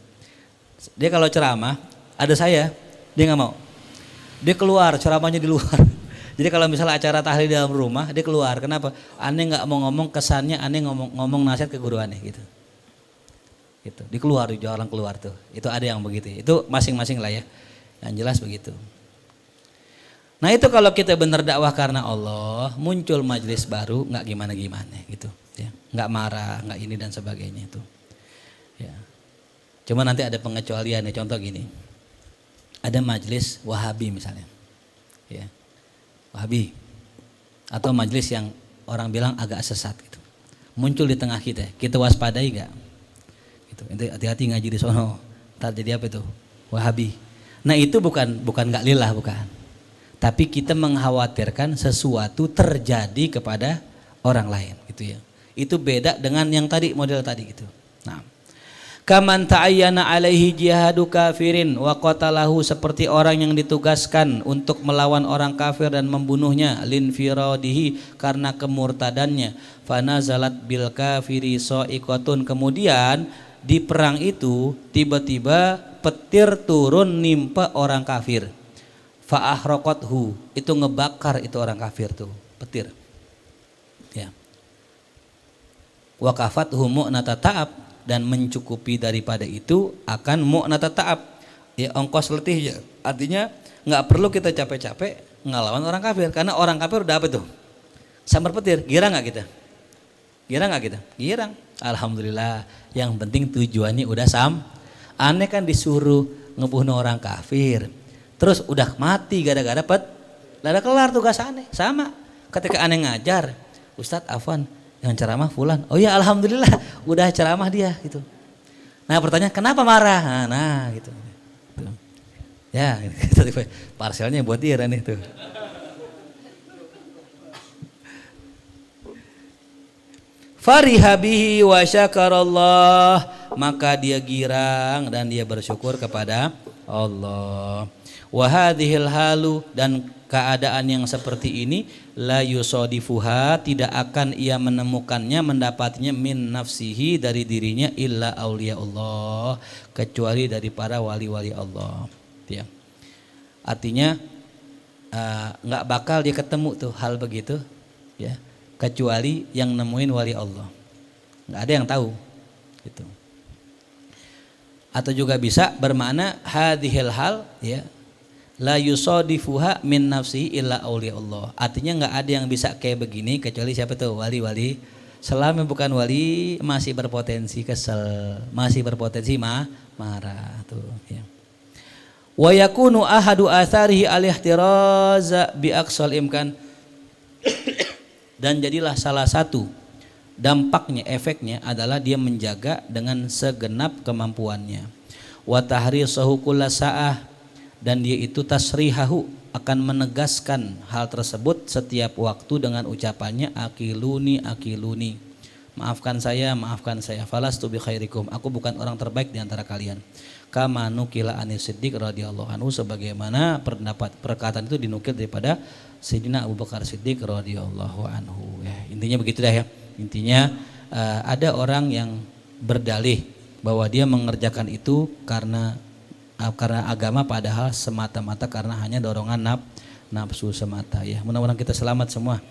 A: Dia kalau ceramah, ada saya, dia nggak mau. Dia keluar, ceramahnya di luar. Jadi kalau misalnya acara tahlil di dalam rumah, dia keluar. Kenapa? Aneh nggak mau ngomong, kesannya aneh ngomong nasihat ke guru aneh gitu. Gitu. Di jalan keluar tuh. Itu ada yang begitu. Itu masing-masing lah ya. Yang jelas begitu. Nah itu kalau kita benar dakwah karena Allah, muncul majelis baru, nggak gimana-gimana gitu. Ya. Nggak marah, nggak ini dan sebagainya itu. Ya. Cuma nanti ada pengecualian ya. Contoh gini. Ada majelis Wahabi misalnya. Ya. Wahabi atau majelis yang orang bilang agak sesat gitu, muncul di tengah kita waspadai gak? Gitu. Hati-hati ngaji di sono, ntar jadi apa itu? Wahabi. Nah itu bukan gak lillah, bukan. Tapi kita mengkhawatirkan sesuatu terjadi kepada orang lain, gitu ya. Itu beda dengan yang tadi, model tadi gitu. Nah, kaman ta'ayyana alaihi jihadu kafirin wa qatalahu, seperti orang yang ditugaskan untuk melawan orang kafir dan membunuhnya, linfiradihi, karena kemurtadannya, fanazalat bil kafiri sa'iqatun, kemudian di perang itu tiba-tiba petir turun nimpa orang kafir, fa ahraqathu, itu ngebakar itu orang kafir tuh petir ya, wa kafathu mu'nata ta'ab, dan mencukupi daripada itu akan mu'nata ta'ab, ya ongkos letih ya. Artinya nggak perlu kita capek-capek ngelawan orang kafir, karena orang kafir udah apa tuh, sambar petir. Girang nggak kita? Girang. Alhamdulillah, yang penting tujuannya udah aneh kan disuruh ngebunuh orang kafir, terus udah mati gara-gara udah kelar tugas aneh. Sama ketika aneh ngajar, Ustadz Afwan yang ceramah fulan, oh ya alhamdulillah udah ceramah dia gitu. Nah pertanyaan kenapa marah? Nah gitu. Ya parselnya buat dia nih tuh. Fariha bihi wa syakarallah, maka dia girang dan dia bersyukur kepada Allah. Wa hadhil halu, dan keadaan yang seperti ini, la yusadifuha, tidak akan ia menemukannya, mendapatnya, min nafsihi, dari dirinya, illa auliya Allah, kecuali dari para wali-wali Allah ya. Artinya nggak bakal dia ketemu tuh hal begitu ya, kecuali yang nemuin wali Allah, nggak ada yang tahu gitu. Atau juga bisa bermakna hadhil hal ya, la yusadifuha min nafsi illa auliya Allah. Artinya nggak ada yang bisa kayak begini kecuali siapa tuh? Wali-wali. Selama bukan wali masih berpotensi kesel, masih berpotensi marah tuh ya. Wa yakunu ahadu atharihi al-ihtiraz bi aqsal imkan. Dan jadilah salah satu dampaknya, efeknya adalah dia menjaga dengan segenap kemampuannya. Wa tahrisahu kulla sa'ah, dan dia itu tasrihahu, akan menegaskan hal tersebut setiap waktu dengan ucapannya akiluni akiluni, maafkan saya, falastu bi khairikum, aku bukan orang terbaik di antara kalian. Kama nukila anis Siddiq radhiyallahu anhu, sebagaimana perkataan itu dinukil daripada Sayyidina Abu Bakar Siddiq radhiyallahu anhu. Ya, intinya begitu dah ya. Intinya ada orang yang berdalih bahwa dia mengerjakan itu karena agama, padahal semata-mata karena hanya dorongan nafsu semata ya. Mudah-mudahan kita selamat semua.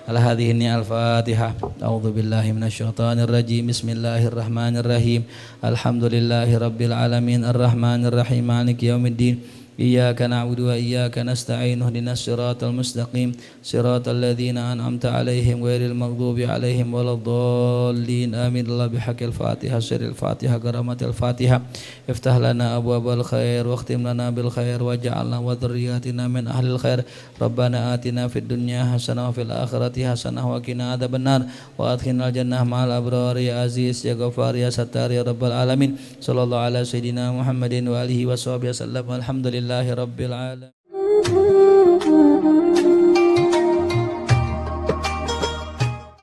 A: Al-Fatihah. A'udzu billahi minasyaitonir rajim. Bismillahirrahmanirrahim. Alhamdulillahirabbil alamin arrahmanir rahim maliki yaumiddin. Iyyaka na'budu wa iyyaka nasta'in ihdinas siratal mustaqim siratal ladzina an'amta 'alaihim ghairil maghdubi 'alaihim waladdallin amin. Allah bihaqqil Fatihah sirril Fatihah karamatil Fatihah iftah lana abwabal khair wakhtim lana bil khair waj'alna wa dzurriyyatina min ahlil khair. Rabbana atina fid dunya hasanah wa fil akhirati hasanah wa qina adzabannar wa adkhilnal jannah ma'al abrar ya aziz ya ghafar ya sattar ya rabbal alamin. Sallallahu ala sayidina Muhammadin wa alihi washabihi wasallam. Alhamdulillah Rabbil alamin.